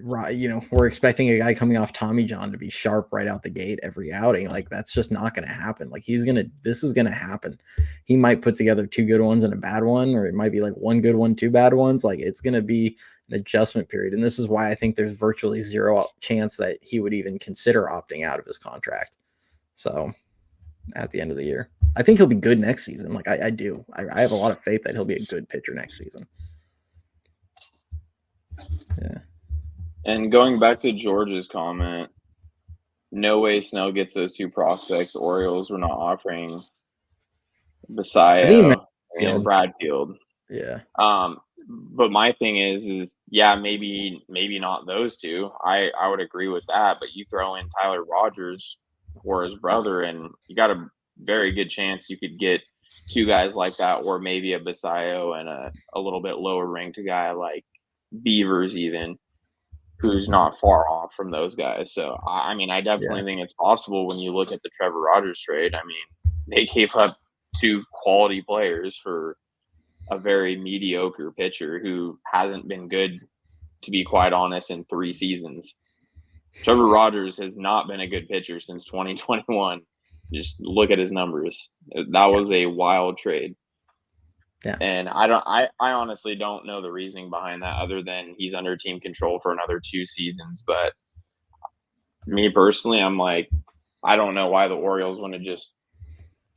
we're expecting a guy coming off Tommy John to be sharp right out the gate every outing. Like, that's just not going to happen. Like, this is going to happen. He might put together 2 good ones and a bad one, or it might be like 1 good one, 2 bad ones. Like, it's going to be an adjustment period. And this is why I think there's virtually zero chance that he would even consider opting out of his contract. So at the end of the year, I think he'll be good next season. Like, I do. I have a lot of faith that he'll be a good pitcher next season. Yeah. And going back to George's comment, no way Snell gets those 2 prospects. The Orioles were not offering I think Basayo and Field. Bradfield. Yeah. But my thing is yeah, maybe not those 2. I would agree with that. But you throw in Tyler Rogers or his brother, and you got a very good chance you could get 2 guys like that, or maybe a Basayo and a little bit lower ranked guy like Beavers even, who's not far off from those guys. So I mean, I definitely think it's possible when you look at the Trevor Rogers trade. I mean, they gave up 2 quality players for a very mediocre pitcher who hasn't been good, to be quite honest, in 3 seasons. Trevor Rogers has not been a good pitcher since 2021. Just look at his numbers. That was a wild trade. Yeah. And I honestly don't know the reasoning behind that other than he's under team control for another 2 seasons. But me personally, I'm like, I don't know why the Orioles want to just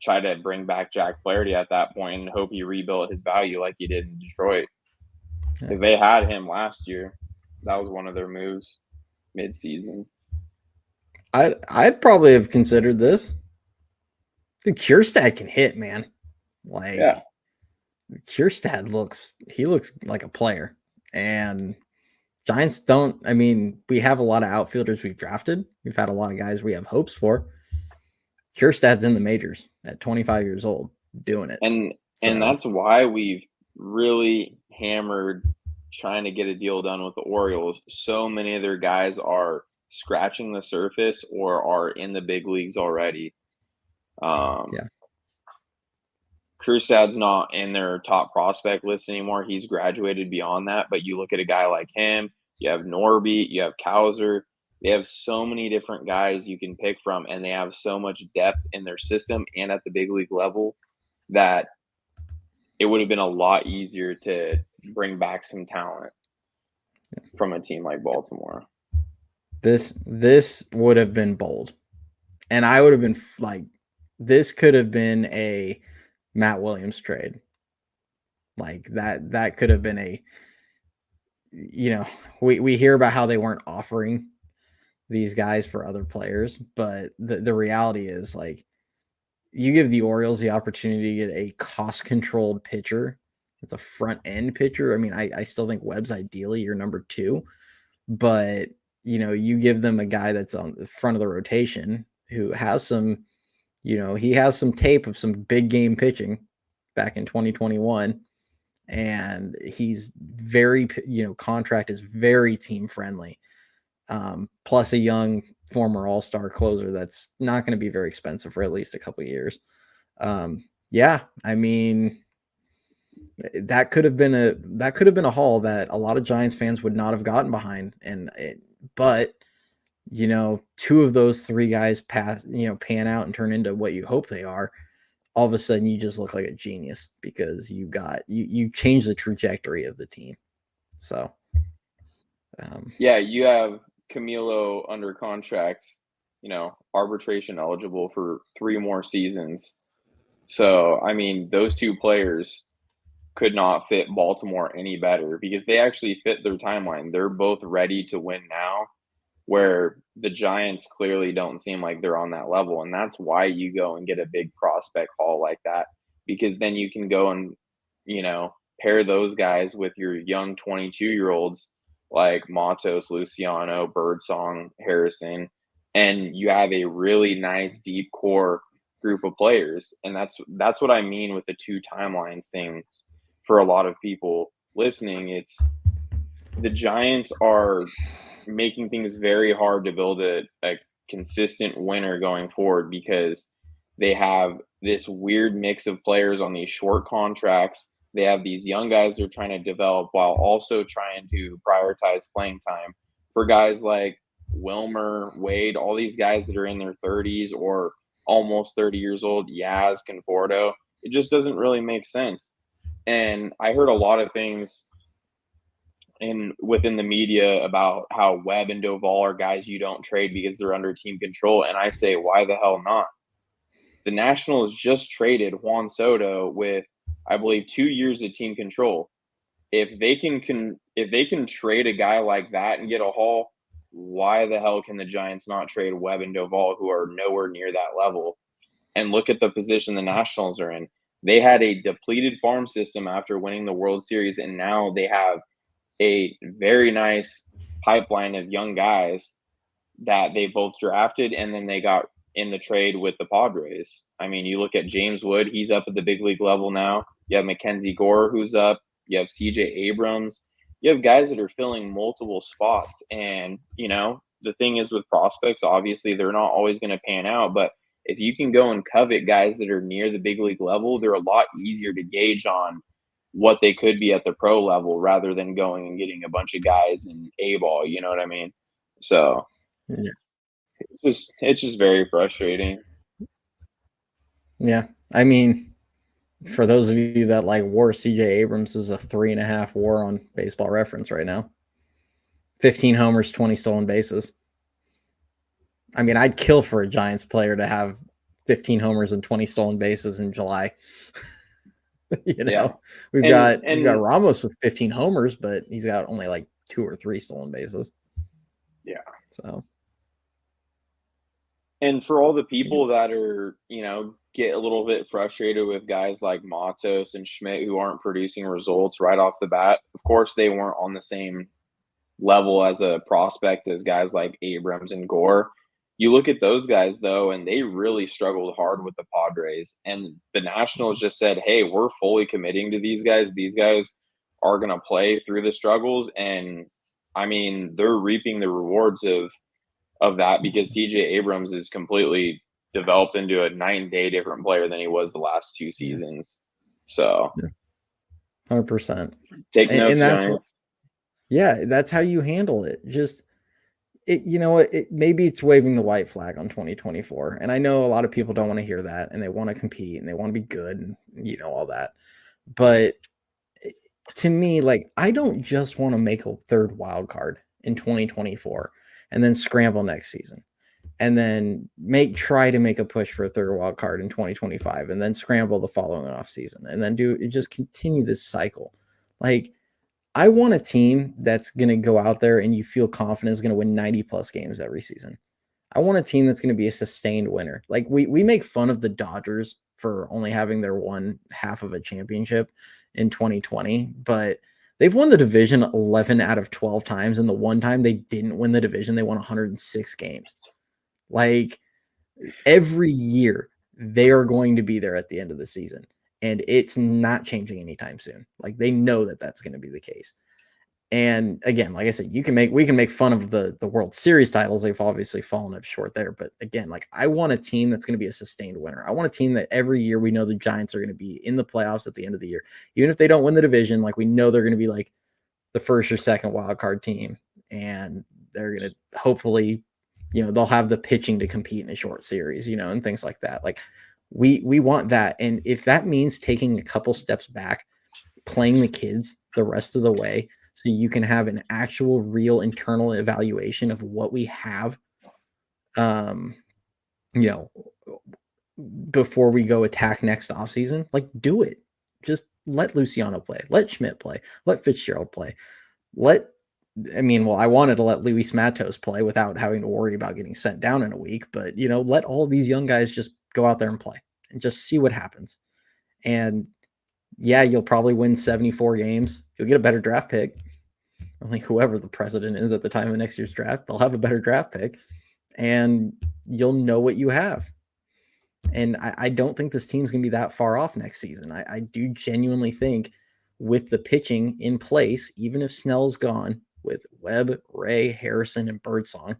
try to bring back Jack Flaherty at that point and hope he rebuilt his value like he did in Detroit. Because they had him last year. That was one of their moves mid-season. I'd probably have considered this. The Kierstad can hit, man. Like, Yeah. Kierstad looks like a player. And Giants don't, I mean, we have a lot of outfielders we've drafted. We've had a lot of guys we have hopes for. Kierstad's in the majors at 25 years old doing it. And that's why we've really hammered trying to get a deal done with the Orioles. So many of their guys are scratching the surface or are in the big leagues already. Kierstad's not in their top prospect list anymore. He's graduated beyond that. But you look at a guy like him, you have Norby, you have Kauser. They have so many different guys you can pick from, and they have so much depth in their system and at the big league level that it would have been a lot easier to bring back some talent from a team like Baltimore. This would have been bold, and I would have been like, this could have been a Matt Williams trade. Like that could have been a, we hear about how they weren't offering these guys for other players, but the reality is, like, you give the Orioles the opportunity to get a cost controlled pitcher. It's a front end pitcher. I mean, I still think Webb's ideally your number two, but you give them a guy that's on the front of the rotation who has some, he has some tape of some big game pitching back in 2021. And he's very, contract is very team friendly. Plus a young former all-star closer that's not going to be very expensive for at least a couple of years. Yeah, I mean, that could have been a haul that a lot of Giants fans would not have gotten behind. But two of those three guys pan out and turn into what you hope they are. All of a sudden, you just look like a genius because you change the trajectory of the team. So, Yeah, you have Camilo under contract, arbitration eligible for 3 more seasons. So, I mean, those 2 players could not fit Baltimore any better because they actually fit their timeline. They're both ready to win now, where the Giants clearly don't seem like they're on that level. And that's why you go and get a big prospect haul like that, because then you can go and, pair those guys with your young 22-year-olds like Matos, Luciano, Birdsong, Harrison, and you have a really nice deep core group of players. And that's what I mean with the 2 timelines thing. For a lot of people listening, it's the Giants are making things very hard to build a consistent winner going forward because they have this weird mix of players on these short contracts. They have these young guys they're trying to develop while also trying to prioritize playing time for guys like Wilmer, Wade, all these guys that are in their 30s or almost 30 years old, Yaz, Conforto. It just doesn't really make sense. And I heard a lot of things within the media about how Webb and Doval are guys you don't trade because they're under team control. And I say, why the hell not? The Nationals just traded Juan Soto with, I believe, 2 years of team control. If they can trade a guy like that and get a haul, why the hell can the Giants not trade Webb and Doval, who are nowhere near that level? And look at the position the Nationals are in. They had a depleted farm system after winning the World Series, and now they have a very nice pipeline of young guys that they both drafted and then they got in the trade with the Padres. I mean, you look at James Wood, he's up at the big league level now. You have Mackenzie Gore, who's up. You have CJ Abrams. You have guys that are filling multiple spots. And, the thing is with prospects, obviously they're not always going to pan out, but if you can go and covet guys that are near the big league level, they're a lot easier to gauge on what they could be at the pro level rather than going and getting a bunch of guys in A ball. You know what I mean? So yeah. it's just very frustrating. Yeah. I mean, for those of you that like WAR, CJ Abrams is a 3.5 WAR on Baseball Reference right now. 15 homers, 20 stolen bases. I mean, I'd kill for a Giants player to have 15 homers and 20 stolen bases in July. Yeah. we've And got Ramos with 15 homers, but he's got only like 2 or 3 stolen bases. yeah. So, And for all the people that are, get a little bit frustrated with guys like Matos and Schmidt who aren't producing results right off the bat, of course they weren't on the same level as a prospect as guys like Abrams and Gore. You look at those guys though, and they really struggled hard with the Padres. And the Nationals just said, "Hey, we're fully committing to these guys. These guys are going to play through the struggles." And I mean, they're reaping the rewards of that because CJ Abrams is completely developed into a night and day different player than he was the last 2 seasons. So, 100%. take And notes, that's what, Giants. yeah, that's how you handle it. Just you know what? Maybe it's waving the white flag on 2024. And I know a lot of people don't want to hear that, and they want to compete and they want to be good and, all that. But to me, like, I don't just want to make a third wild card in 2024 and then scramble next season and then try to make a push for a third wild card in 2025 and then scramble the following off season and then just continue this cycle. Like, I want a team that's going to go out there and you feel confident is going to win 90 plus games every season. I want a team that's going to be a sustained winner. Like, we make fun of the Dodgers for only having their one half of a championship in 2020, but they've won the division 11 out of 12 times. And the one time they didn't win the division, they won 106 games. Like, every year they are going to be there at the end of the season, and it's not changing anytime soon. Like, they know that that's going to be the case. And again, like I said, we can make fun of the World Series titles. They've obviously fallen up short there, but again, like, I want a team that's going to be a sustained winner. I want a team that every year we know the Giants are going to be in the playoffs at the end of the year, even if they don't win the division. Like, we know they're going to be like the first or second wild card team, and they're going to hopefully, they'll have the pitching to compete in a short series, and things like that. Like, we want that, and if that means taking a couple steps back, playing the kids the rest of the way, so you can have an actual real internal evaluation of what we have, before we go attack next offseason, like, do it. Just let Luciano play, let Schmidt play, let Fitzgerald play, I wanted to let Luis Matos play without having to worry about getting sent down in a week, but, let all these young guys just go out there and play and just see what happens. And yeah, you'll probably win 74 games. You'll get a better draft pick. Only whoever the president is at the time of next year's draft, they'll have a better draft pick, and you'll know what you have. And I don't think this team's going to be that far off next season. I do genuinely think with the pitching in place, even if Snell's gone, with Webb, Ray, Harrison, and Birdsong,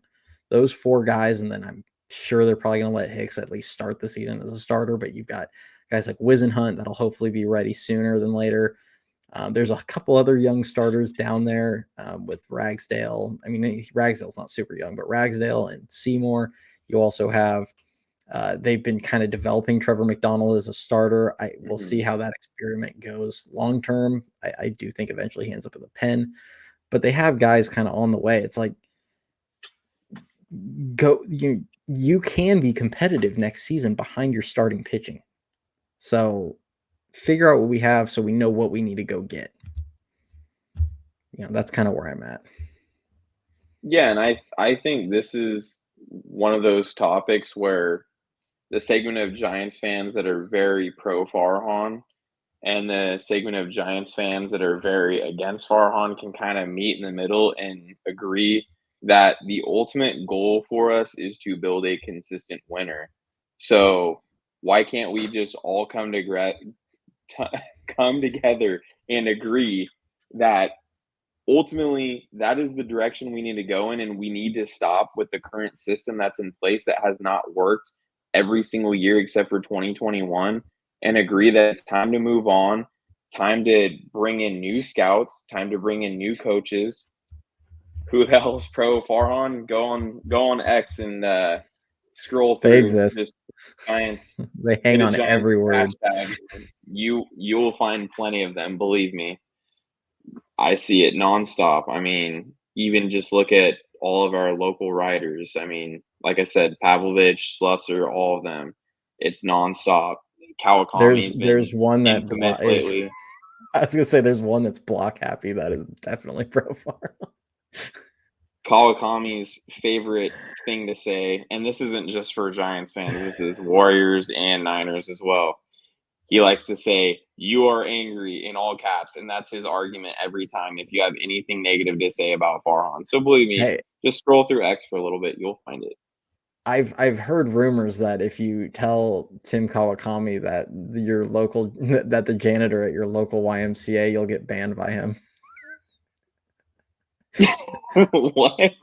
those four guys, and then I'm sure they're probably going to let Hicks at least start the season as a starter, but you've got guys like Wisenhunt that'll hopefully be ready sooner than later. There's a couple other young starters down there with Ragsdale. Ragsdale's not super young, but Ragsdale and Seymour. You also have they've been kind of developing Trevor McDonald as a starter. We'll see how that experiment goes long term. I do think eventually he ends up in the pen, but they have guys kind of on the way. It's like, you can be competitive next season behind your starting pitching. So figure out what we have so we know what we need to go get. That's kind of where I'm at. Yeah, and I think this is one of those topics where the segment of Giants fans that are very pro Farhan and the segment of Giants fans that are very against Farhan can kind of meet in the middle and agree that the ultimate goal for us is to build a consistent winner. So why can't we just all come together and agree that ultimately that is the direction we need to go in, and we need to stop with the current system that's in place that has not worked every single year except for 2021, and agree that it's time to move on, time to bring in new scouts, time to bring in new coaches. Who the hell's pro Farhan? Go on X and scroll through. They exist. Just Giants. They hang on every word. You will find plenty of them. Believe me, I see it nonstop. Even just look at all of our local writers. Like I said, Pavlovich, Slusser, all of them. It's nonstop. Kawakami's there's one that lately. I was gonna say there's one that's block happy. That is definitely pro Farhan. Kawakami's favorite thing to say, and this isn't just for Giants fans, this is Warriors and Niners as well. He likes to say, "You are angry," in all caps, and that's his argument every time if you have anything negative to say about Farhan. So believe me, just scroll through X for a little bit, you'll find it. I've heard rumors that if you tell Tim Kawakami that that the janitor at your local YMCA, you'll get banned by him. What?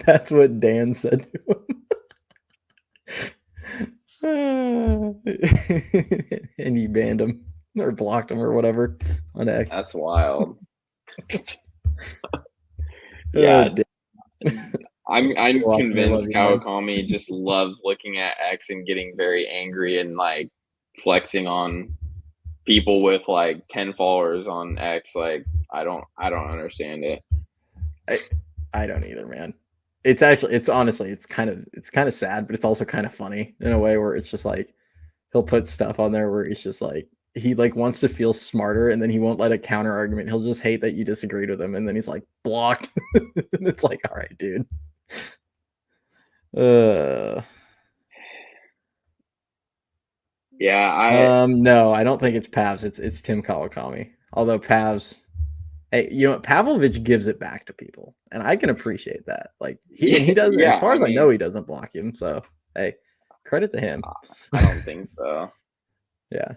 That's what Dan said to him. And he banned him or blocked him or whatever on X. That's wild. Yeah. I'm Watching, I love convinced you, man. Kawakami just loves looking at X and getting very angry and like flexing on people with like 10 followers on X. Like I don't understand it. I I don't either, man. It's honestly it's kind of sad, but it's also kind of funny in a way where it's just like he'll put stuff on there where he's just like he like wants to feel smarter and then he won't let a counter argument. He'll just hate that you disagreed with him and then he's like blocked. And it's like, all right, dude. Uh Yeah, I no, I don't think it's Pavs. It's Tim Kawakami. Although Pavs, hey, you know what? Pavlovich gives it back to people, and I can appreciate that. Like he doesn't, as yeah, far I as I know, mean, he doesn't block him. So hey, credit to him. I don't think so. Yeah,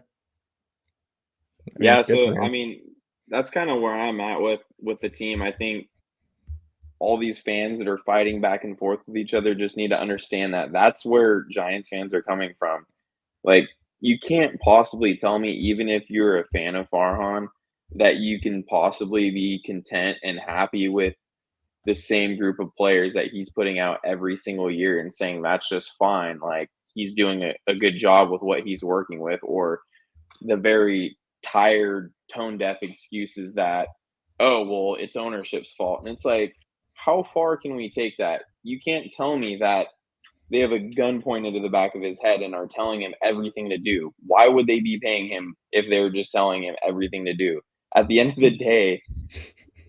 I mean, Yeah, good so for I him. mean, that's kind of where I'm at with the team. I think all these fans that are fighting back and forth with each other just need to understand that that's where Giants fans are coming from. Like, you can't possibly tell me, even if you're a fan of Farhan, that you can possibly be content and happy with the same group of players that he's putting out every single year and saying that's just fine. Like, he's doing a good job with what he's working with, or the very tired, tone deaf excuses that, oh, well, it's ownership's fault. And it's like, how far can we take that? You can't tell me that they have a gun pointed to the back of his head and are telling him everything to do. Why would they be paying him if they were just telling him everything to do? At the end of the day,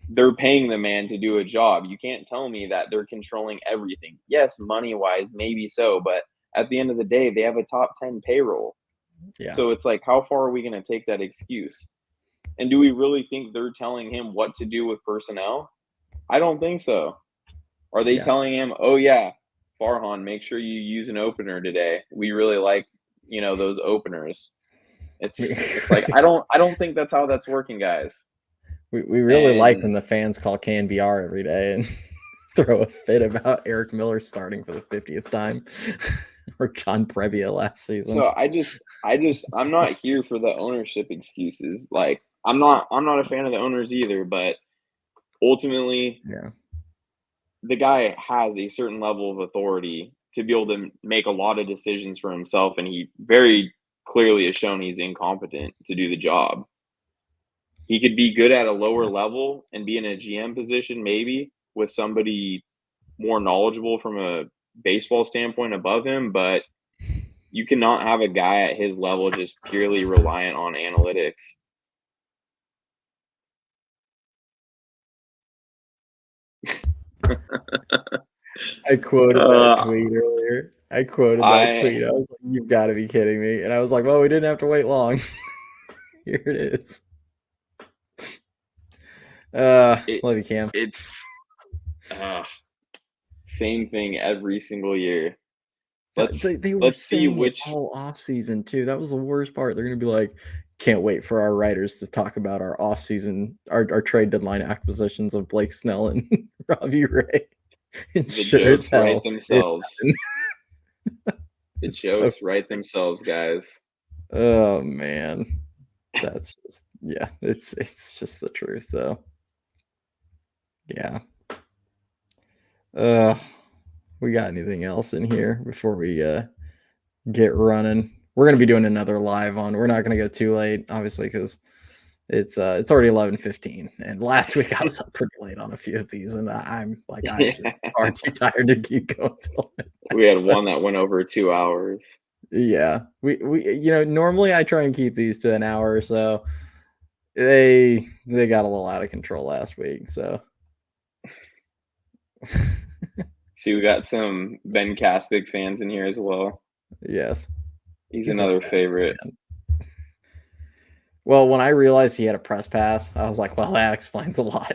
they're paying the man to do a job. You can't tell me that they're controlling everything. Yes, money wise, maybe so, but at the end of the day, they have a top 10 payroll. Yeah, So it's like, how far are we going to take that excuse? And do we really think they're telling him what to do with personnel? I don't think so. Are they yeah. telling him, "Oh yeah, Farhan, make sure you use an opener today. We really like, those openers." We, It's like I don't think that's how that's working, guys. we really like And when the fans call KNBR every day and throw a fit about Eric Miller starting for the 50th time or John Prebia last season. so I'm not here for the ownership excuses. Like I'm not a fan of the owners either, but ultimately Yeah, the guy has a certain level of authority to be able to make a lot of decisions for himself, and he very clearly has shown he's incompetent to do the job. He could be good at a lower yeah. level and be in a GM position, maybe with somebody more knowledgeable from a baseball standpoint above him, but you cannot have a guy at his level just purely reliant on analytics. I quoted that uh, tweet earlier. I quoted that I tweet. I was like, "You've got to be kidding me!" And I was like, "Well, we didn't have to wait long. Here it is." it Love you, Cam. it's uh, same thing every single year. They were Let's see saying it which all off season too. That was the worst part. They're gonna be like, "Can't wait for our writers to talk about our off season, our trade deadline acquisitions of Blake Snell and Robbie Ray." And the sure as jokes write hell, it themselves. happened. The It's so jokes write themselves, guys. oh man. That's just yeah, it's just the truth though. Yeah. Uh we got anything else in here before we get running? We're gonna be doing another live on. We're not gonna go too late, obviously, because it's already 11:15. And last week I was up pretty late on a few of these, and I'm like I'm just far too tired to keep going till We midnight. had So one that went over 2 hours. yeah. We normally I try and keep these to an hour or so. They got a little out of control last week, so See, we got some Ben Caspick fans in here as well. yes. He's He's the another best, favorite. man. Well, when I realized he had a press pass, I was like, well, that explains a lot.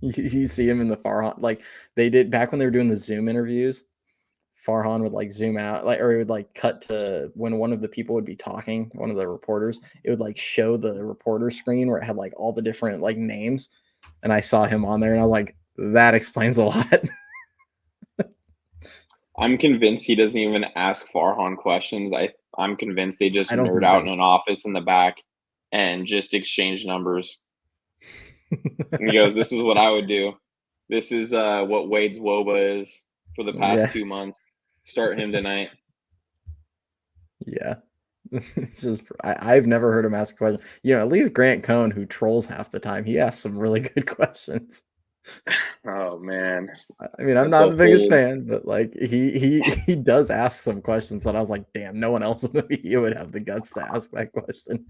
You see him in the Farhan, like they did back when they were doing the Zoom interviews. Farhan would like zoom out, like, or it would like cut to when one of the people would be talking, one of the reporters. It would like show the reporter screen where it had like all the different like names, and I saw him on there, and I was like, that explains a lot. I'm convinced he doesn't even ask Farhan questions. I'm convinced they just I don't nerd think he out in does. an office in the back and just exchange numbers. And he goes, "This is what I would do." This is what Wade's WOBA is for the Yeah, past 2 months. Start him tonight. yeah. It's just I've never heard him ask a question. At least Grant Cohn, who trolls half the time, he asks some really good questions. Oh man, I mean, I'm that's not a the biggest fold. fan, but like he does ask some questions that I was like, damn, no one else in the media would have the guts to ask that question.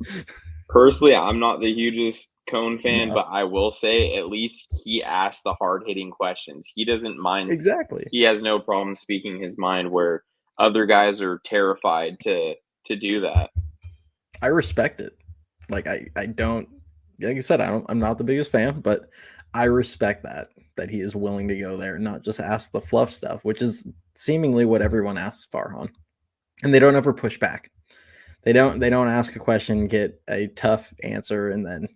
Personally, I'm not the hugest Cone fan, No, but I will say at least he asks the hard hitting questions. He doesn't mind. exactly. He has no problem speaking his mind, where other guys are terrified to do that. I respect it. Like I don't like I said, I'm not the biggest fan, but I respect that he is willing to go there and not just ask the fluff stuff, which is seemingly what everyone asks Farhan. And they don't ever push back. They don't ask a question, get a tough answer, and then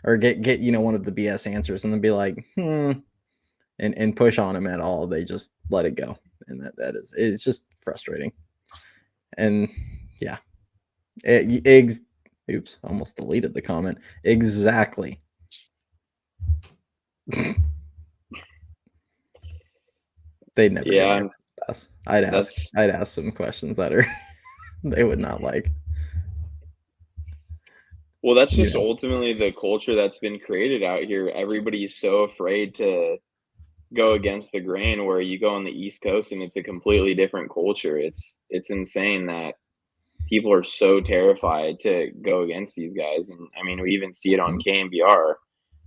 or get one of the BS answers and then be like, and push on him at all. They just let it go. And it's just frustrating. And yeah, oops, almost deleted the comment. Exactly. They'd never get near Yeah, this pass. I'd ask that's I'd ask some questions that are they would not like. well, that's You just know. ultimately the culture that's been created out here. Everybody's so afraid to go against the grain, where you go on the East Coast and it's a completely different culture. It's insane that people are so terrified to go against these guys. And I mean, we even see it on KMBR.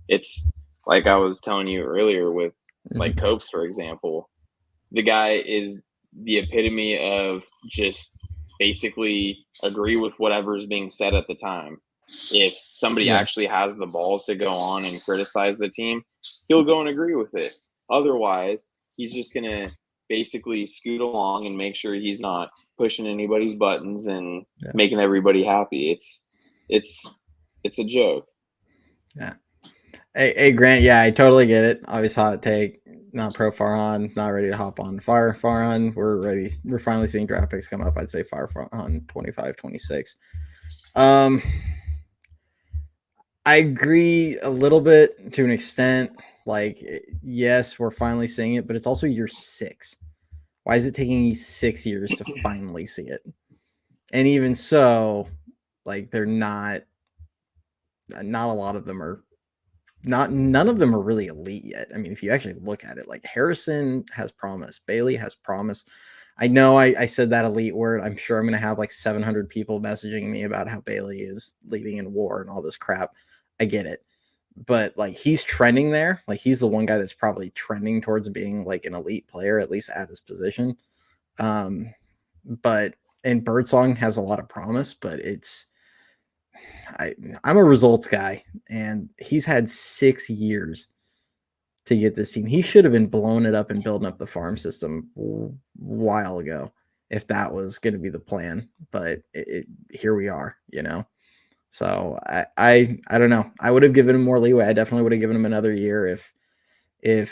It's like I was telling you earlier with like Mm-hmm. Copes, for example. The guy is the epitome of just basically agree with whatever is being said at the time. If somebody Yeah. actually has the balls to go on and criticize the team, he'll go and agree with it. Otherwise, he's just going to basically scoot along and make sure he's not pushing anybody's buttons and Yeah. making everybody happy. It's it's a joke. Yeah. Hey, Grant. Yeah, I totally get it. Obvious hot take. Not pro Farhan. Not ready to hop on fire Farhan. We're ready. We're finally seeing draft picks come up. I'd say fire Farhan 25, 26. Um, I agree a little bit to an extent. Like, yes, we're finally seeing it, but it's also year 6. Why is it taking you 6 years to finally see it? And even so, like they're not a lot of them are not none of them are really elite yet. I mean, if you actually look at it, like Harrison has promise, Bailey has promise. I know I said that elite word. I'm sure I'm going to have like 700 people messaging me about how Bailey is leading in war and all this crap. I get it. But like he's trending there. Like he's the one guy that's probably trending towards being like an elite player, at least at his position. Um, but and Birdsong has a lot of promise, but I I'm a results guy, and he's had 6 years to get this team. He should have been blowing it up and building up the farm system a while ago if that was going to be the plan. But here we are, you know. So I don't know. I would have given him more leeway. I definitely would have given him another year if I'd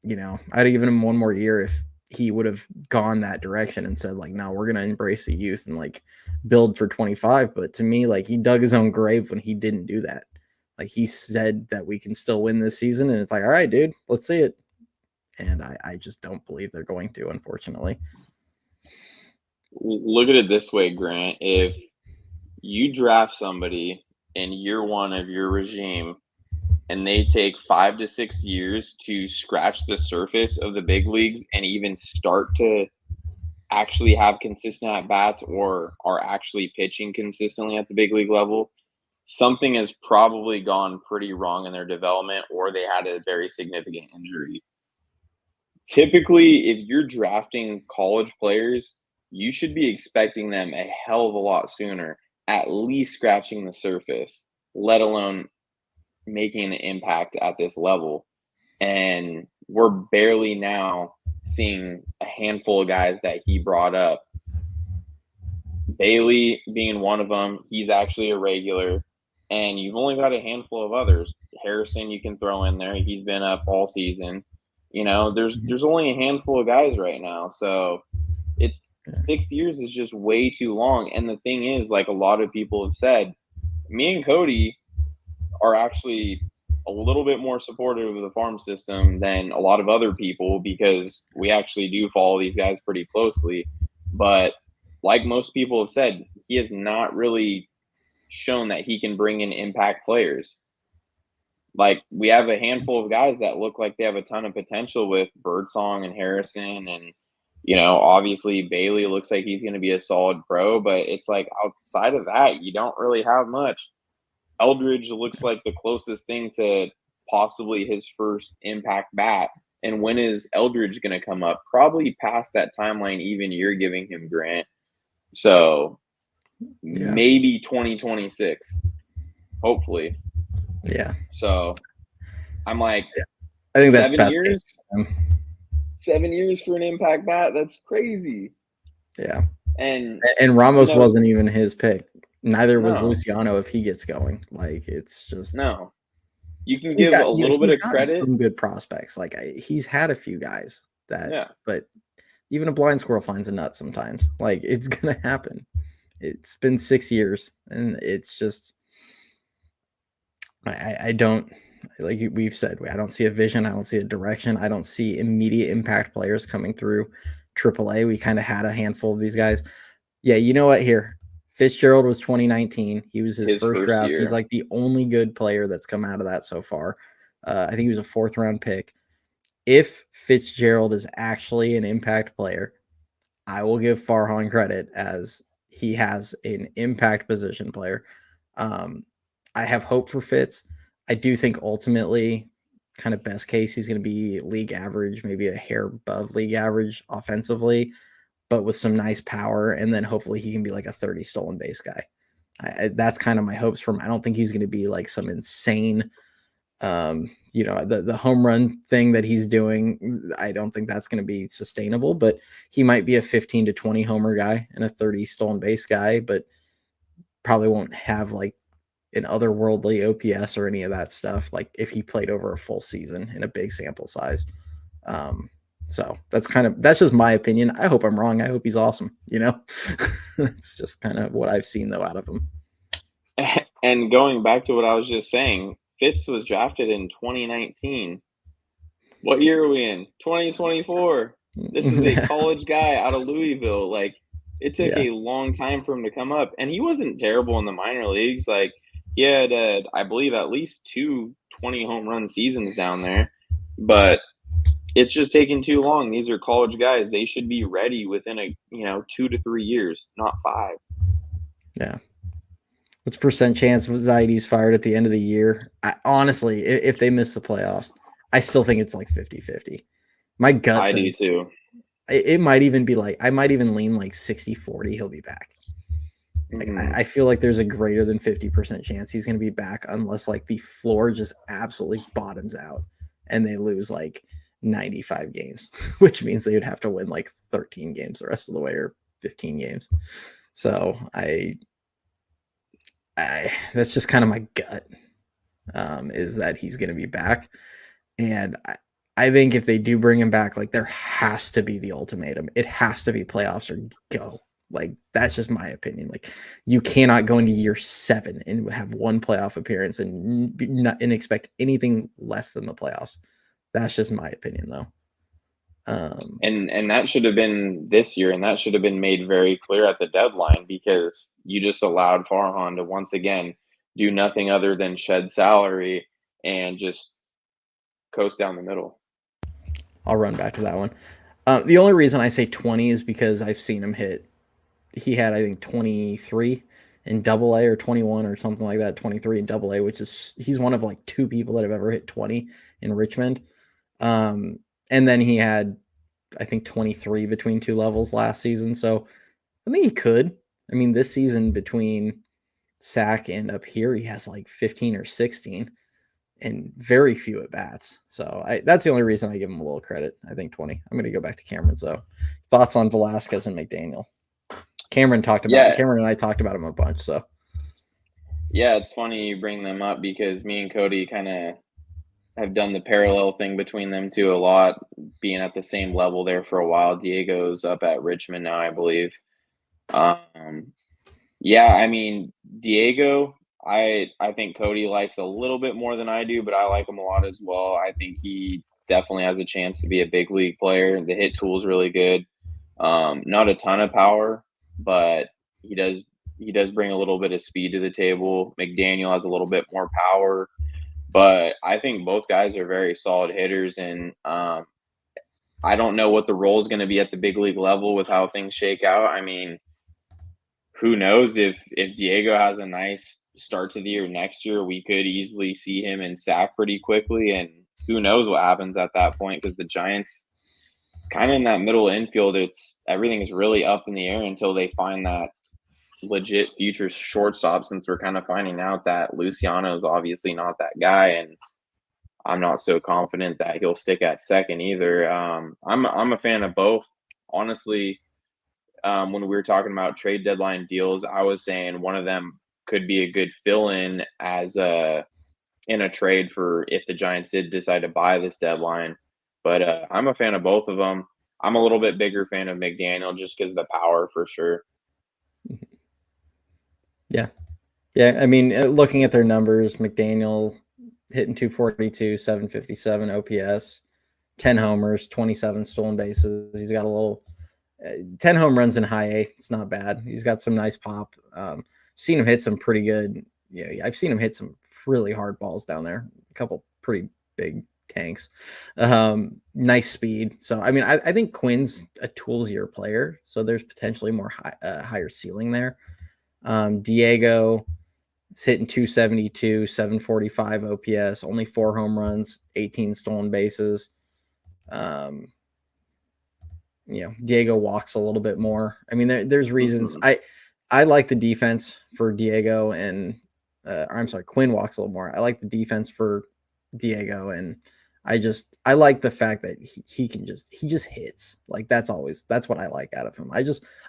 have given him one more year if he would have gone that direction and said like, no, we're gonna embrace the youth and like build for 25. But to me, like he dug his own grave when he didn't do that. Like he said that we can still win this season, and it's like, all right, dude, let's see it. And I just don't believe they're going to, unfortunately. Look at it this way, Grant. If you draft somebody in year one of your regime and they take 5 to 6 years to scratch the surface of the big leagues and even start to actually have consistent at bats or are actually pitching consistently at the big league level, something has probably gone pretty wrong in their development or they had a very significant injury. Typically, if you're drafting college players, you should be expecting them a hell of a lot sooner, at least scratching the surface, let alone making an impact at this level. And we're barely now seeing a handful of guys that he brought up. Bailey being one of them, he's actually a regular. And you've only got a handful of others. Harrison, you can throw in there. He's been up all season. There's only a handful of guys right now. So it's Yeah. 6 years is just way too long. And the thing is, like a lot of people have said, me and Cody are actually a little bit more supportive of the farm system than a lot of other people because we actually do follow these guys pretty closely. But like most people have said, he has not really shown that he can bring in impact players. Like we have a handful of guys that look like they have a ton of potential with Birdsong and Harrison and obviously Bailey looks like he's going to be a solid pro, but it's like outside of that, you don't really have much. Eldridge looks like the closest thing to possibly his first impact bat. And when is Eldridge going to come up? Probably past that timeline, even you're giving him Grant. So Yeah. maybe 2026, hopefully. Yeah. So I'm like, I think that's 7 best case. years, 7 years for an impact bat. That's crazy. Yeah. And And Ramos wasn't even his pick. Neither was no, Luciano if he gets going. Like it's just no, you can give a little bit he's of gotten credit. some good prospects. Like he's had a few guys that, Yeah. but even a blind squirrel finds a nut sometimes. Like it's gonna happen. It's been 6 years, and it's just I don't like we've said. I don't see a vision. I don't see a direction. I don't see immediate impact players coming through AAA. We kind of had a handful of these guys. Yeah, you know what? Here, Fitzgerald was 2019. He was his first first draft. He's year. like the only good player that's come out of that so far. I think he was a 4th-round pick. If Fitzgerald is actually an impact player, I will give Farhan credit as he has an impact position player. I have hope for Fitz. I do think ultimately, kind of best case, he's going to be league average, maybe a hair above league average offensively, but with some nice power. And then hopefully he can be like a 30 stolen base guy. That's kind of my hopes for him. I don't think he's going to be like some insane the home run thing that he's doing. I don't think that's going to be sustainable, but he might be a 15 to 20 homer guy and a 30 stolen base guy, but probably won't have like an otherworldly OPS or any of that stuff. Like if he played over a full season in a big sample size. So that's just my opinion. I hope I'm wrong. I hope he's awesome. That's just kind of what I've seen though out of him. And going back to what I was just saying, Fitz was drafted in 2019. What year are we in? 2024. This is a college guy out of Louisville. Like, it took Yeah. a long time for him to come up, and he wasn't terrible in the minor leagues. Like, he had, I believe, at least 2 home run seasons down there, but it's just taking too long. These are college guys. They should be ready within 2 to 3 years, not 5. Yeah. What's percent chance Zaidi's fired at the end of the year? Honestly, if they miss the playoffs, I still think it's like 50-50. My gut I do says too. it might even be like, I might even lean like 60-40 he'll be back. Like I feel like there's a greater than 50% chance he's going to be back unless like the floor just absolutely bottoms out and they lose like 95 games, which means they would have to win like 13 games the rest of the way or 15 games. So that's just kind of my gut, is that he's going to be back. And I think if they do bring him back, like there has to be the ultimatum. It has to be playoffs or go. Like that's just my opinion. Like you cannot go into year 7 and have one playoff appearance and expect anything less than the playoffs. That's just my opinion, though. And that should have been this year, and that should have been made very clear at the deadline because you just allowed Farhan to once again do nothing other than shed salary and just coast down the middle. I'll run back to that one. The only reason I say 20 is because I've seen him hit. He had, I think, 23 in Double A or 21 or something like that. 23 in Double A, which is he's one of like 2 people that have ever hit 20 in Richmond. And then he had, I think, 23 between 2 levels last season. So I think he could. I mean, this season between SAC and up here, he has like 15 or 16 and very few at bats. So that's the only reason I give him a little credit. I think 20. I'm going to go back to Cameron. So thoughts on Velasquez and McDaniel? Cameron and I talked about him a bunch. So yeah, it's funny you bring them up because me and Cody kind of have done the parallel thing between them two a lot, being at the same level there for a while. Diego's up at Richmond now, I believe. Yeah, I mean, Diego, I think Cody likes a little bit more than I do, but I like him a lot as well. I think he definitely has a chance to be a big league player. The hit tool is really good. Not a ton of power, but he does he does bring a little bit of speed to the table. McDaniel has a little bit more power, but I think both guys are very solid hitters, and I don't know what the role is going to be at the big league level with how things shake out. I mean, who knows if Diego has a nice start to the year next year, we could easily see him in sack pretty quickly, and who knows what happens at that point because the Giants kind of in that middle infield, it's everything is really up in the air until they find that legit future shortstop. Since we're kind of finding out that Luciano is obviously not that guy, and I'm not so confident that he'll stick at second either. I'm a fan of both, honestly. When we were talking about trade deadline deals, I was saying one of them could be a good fill in as a in a trade for if the Giants did decide to buy this deadline. But I'm a fan of both of them. I'm a little bit bigger fan of McDaniel just because of the power for sure. Yeah. Yeah. I mean, looking at their numbers, McDaniel hitting 242, 757 OPS, 10 homers, 27 stolen bases. He's got a little 10 home runs in high A. It's not bad. He's got some nice pop. Seen him hit some pretty good. Yeah, I've seen him hit some really hard balls down there. A couple pretty big tanks. Nice speed. So I mean, I think Quinn's a toolsier player, so there's potentially more higher ceiling there. Diego is hitting 272, 745 OPS, only 4 home runs, 18 stolen bases. Diego walks a little bit more. I mean, there's reasons. Mm-hmm. I like the defense for Diego, and I'm sorry, Quinn walks a little more. I like the defense for Diego, and I like the fact that he just hits. Like that's what I like out of him.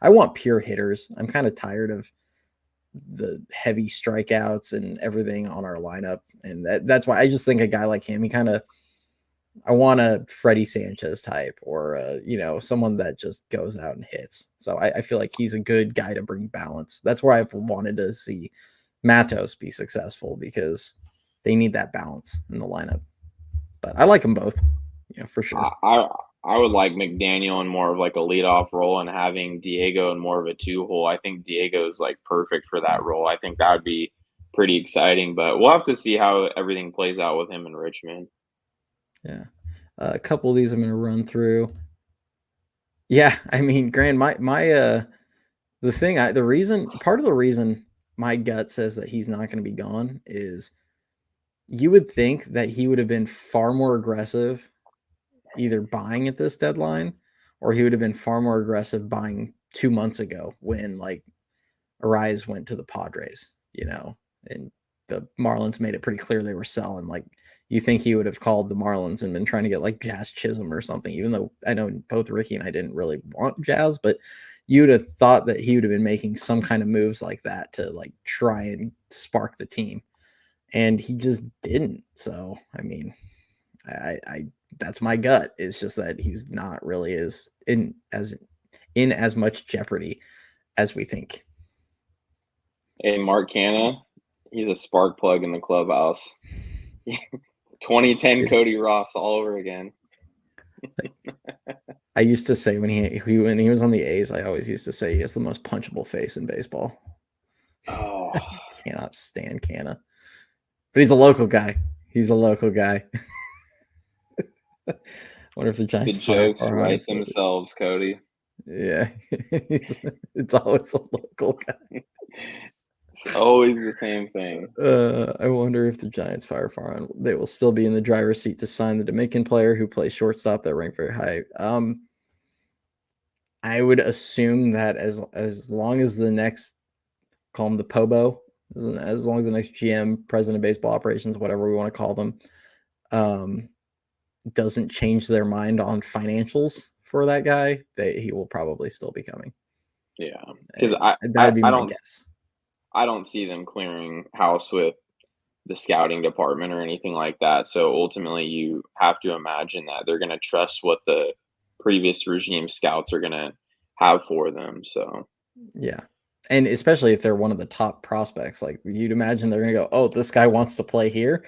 I want pure hitters. I'm kind of tired of the heavy strikeouts and everything on our lineup, and that's why I just think a guy like him, I want a Freddie Sanchez type or, someone that just goes out and hits. So I feel like he's a good guy to bring balance. That's where I've wanted to see Matos be successful because they need that balance in the lineup. But I like them both, for sure. I would like McDaniel in more of like a leadoff role and having Diego in more of a 2 hole. I think Diego is like perfect for that role. I think that would be pretty exciting, but we'll have to see how everything plays out with him in Richmond. Yeah. A couple of these I'm going to run through. Yeah. I mean, Grant, part of the reason my gut says that he's not going to be gone is you would think that he would have been far more aggressive either buying at this deadline or he would have been far more aggressive buying 2 months ago when like Arise went to the Padres, and the Marlins made it pretty clear they were selling. Like you think he would have called the Marlins and been trying to get like Jazz Chisholm or something, even though I know both Ricky and I didn't really want Jazz, but you'd have thought that he would have been making some kind of moves like that to like try and spark the team. And he just didn't. So, I mean, I that's my gut. It's just that he's not really in as much jeopardy as we think. Hey, Mark Canha, he's a spark plug in the clubhouse. 2010 Cody Ross all over again. I used to say when he was on the A's, I always used to say he has the most punchable face in baseball. Oh, Cannot stand Canha, but he's a local guy. He's a local guy. Wonder if the Giants the jokes write themselves, Cody. Yeah, it's always a local guy. It's always the same thing. I wonder if the Giants fire Farhan, they will still be in the driver's seat to sign the Dominican player who plays shortstop that ranked very high. I would assume that as long as the next, call him the Pobo, as long as the next GM, president of baseball operations, whatever we want to call them, doesn't change their mind on financials for that guy, he will probably still be coming. Yeah, because that'd be my guess. I don't see them clearing house with the scouting department or anything like that. So ultimately, you have to imagine that they're going to trust what the previous regime scouts are going to have for them. So yeah, And especially if they're one of the top prospects, like you'd imagine they're going to go, oh, this guy wants to play here.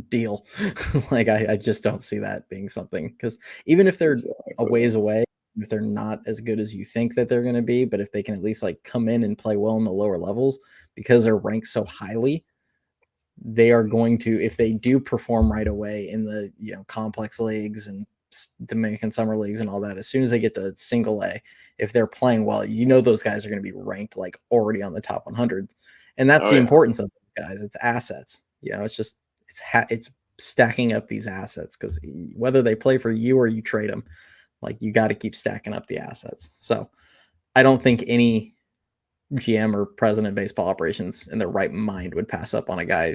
Deal. Like I just don't see that being something, because even if they're a Exactly. ways away, if they're not as good as you think that they're going to be, but if they can at least like come in and play well in the lower levels because they're ranked so highly, they are going to, if they do perform right away in the complex leagues and Dominican summer leagues and all that, as soon as they get to single A, if they're playing well, those guys are going to be ranked like already on the top 100. And that's Oh the yeah. importance of those guys. It's assets. It's just it's stacking up these assets, because whether they play for you or you trade them, like you got to keep stacking up the assets. So I don't think any GM or president of baseball operations in their right mind would pass up on a guy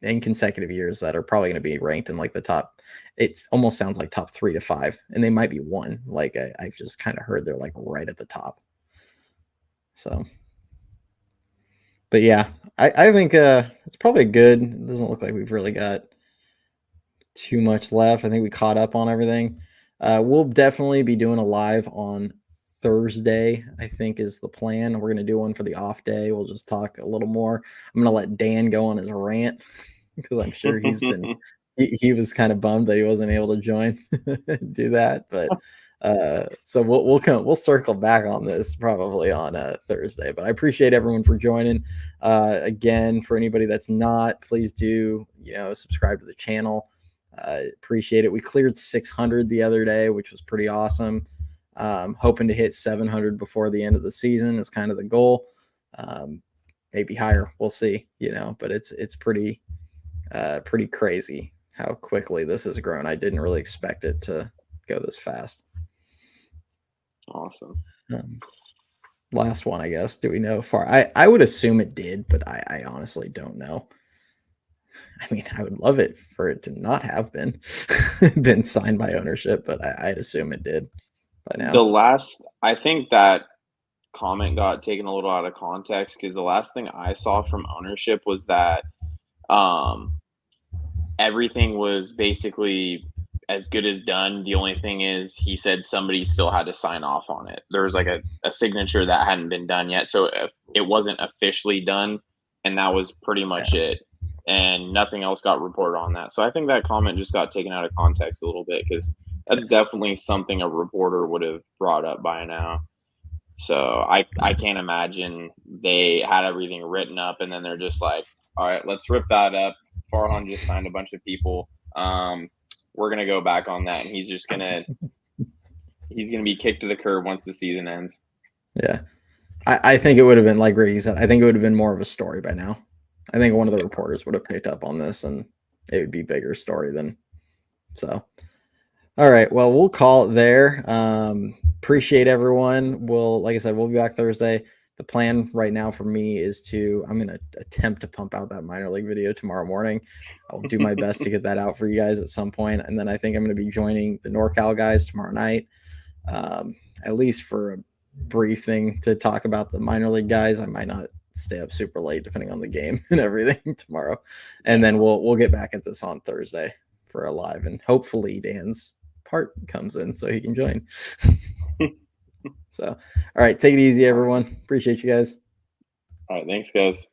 in consecutive years that are probably going to be ranked in like the top. It almost sounds like top 3 to 5, and they might be one. Like I've just kind of heard they're like right at the top. So, but yeah, I think it's probably good. It doesn't look like we've really got too much left. I think we caught up on everything. We'll definitely be doing a live on Thursday, I think is the plan. We're going to do one for the off day. We'll just talk a little more. I'm going to let Dan go on his rant because I'm sure he was kind of bummed that he wasn't able to join do that. But so we'll circle back on this probably on Thursday. But I appreciate everyone for joining. Again, for anybody that's not, please do subscribe to the channel. Appreciate it. We cleared 600 the other day, which was pretty awesome. Hoping to hit 700 before the end of the season is kind of the goal. Maybe higher. We'll see. But it's pretty crazy how quickly this has grown. I didn't really expect it to go this fast. Awesome. Last one, I guess. Do we know far? I would assume it did, but I honestly don't know. I mean, I would love it for it to not have been signed by ownership, but I'd assume it did by now. I think that comment got taken a little out of context because the last thing I saw from ownership was that um, everything was basically as good as done. The only thing is, he said somebody still had to sign off on it. There was like a signature that hadn't been done yet, so it wasn't officially done, and that was pretty Yeah. much it. And nothing else got reported on that. So I think that comment just got taken out of context a little bit because that's definitely something a reporter would have brought up by now. So I can't imagine they had everything written up and then they're just like, all right, let's rip that up. Farhan just signed a bunch of people. We're gonna go back on that, and he's gonna be kicked to the curb once the season ends. Yeah. I think it would have been like Ricky said. I think it would have been more of a story by now. I think one of the reporters would have picked up on this, and it would be bigger story than so. All right. Well, we'll call it there. Appreciate everyone. Like I said, we'll be back Thursday. The plan right now for me is I'm going to attempt to pump out that minor league video tomorrow morning. I'll do my best to get that out for you guys at some point. And then I think I'm going to be joining the NorCal guys tomorrow night, at least for a brief thing to talk about the minor league guys. I might not stay up super late depending on the game and everything tomorrow. And then we'll get back at this on Thursday for a live, and hopefully Dan's part comes in so he can join. So, all right, take it easy, everyone. Appreciate you guys. All right, thanks, guys.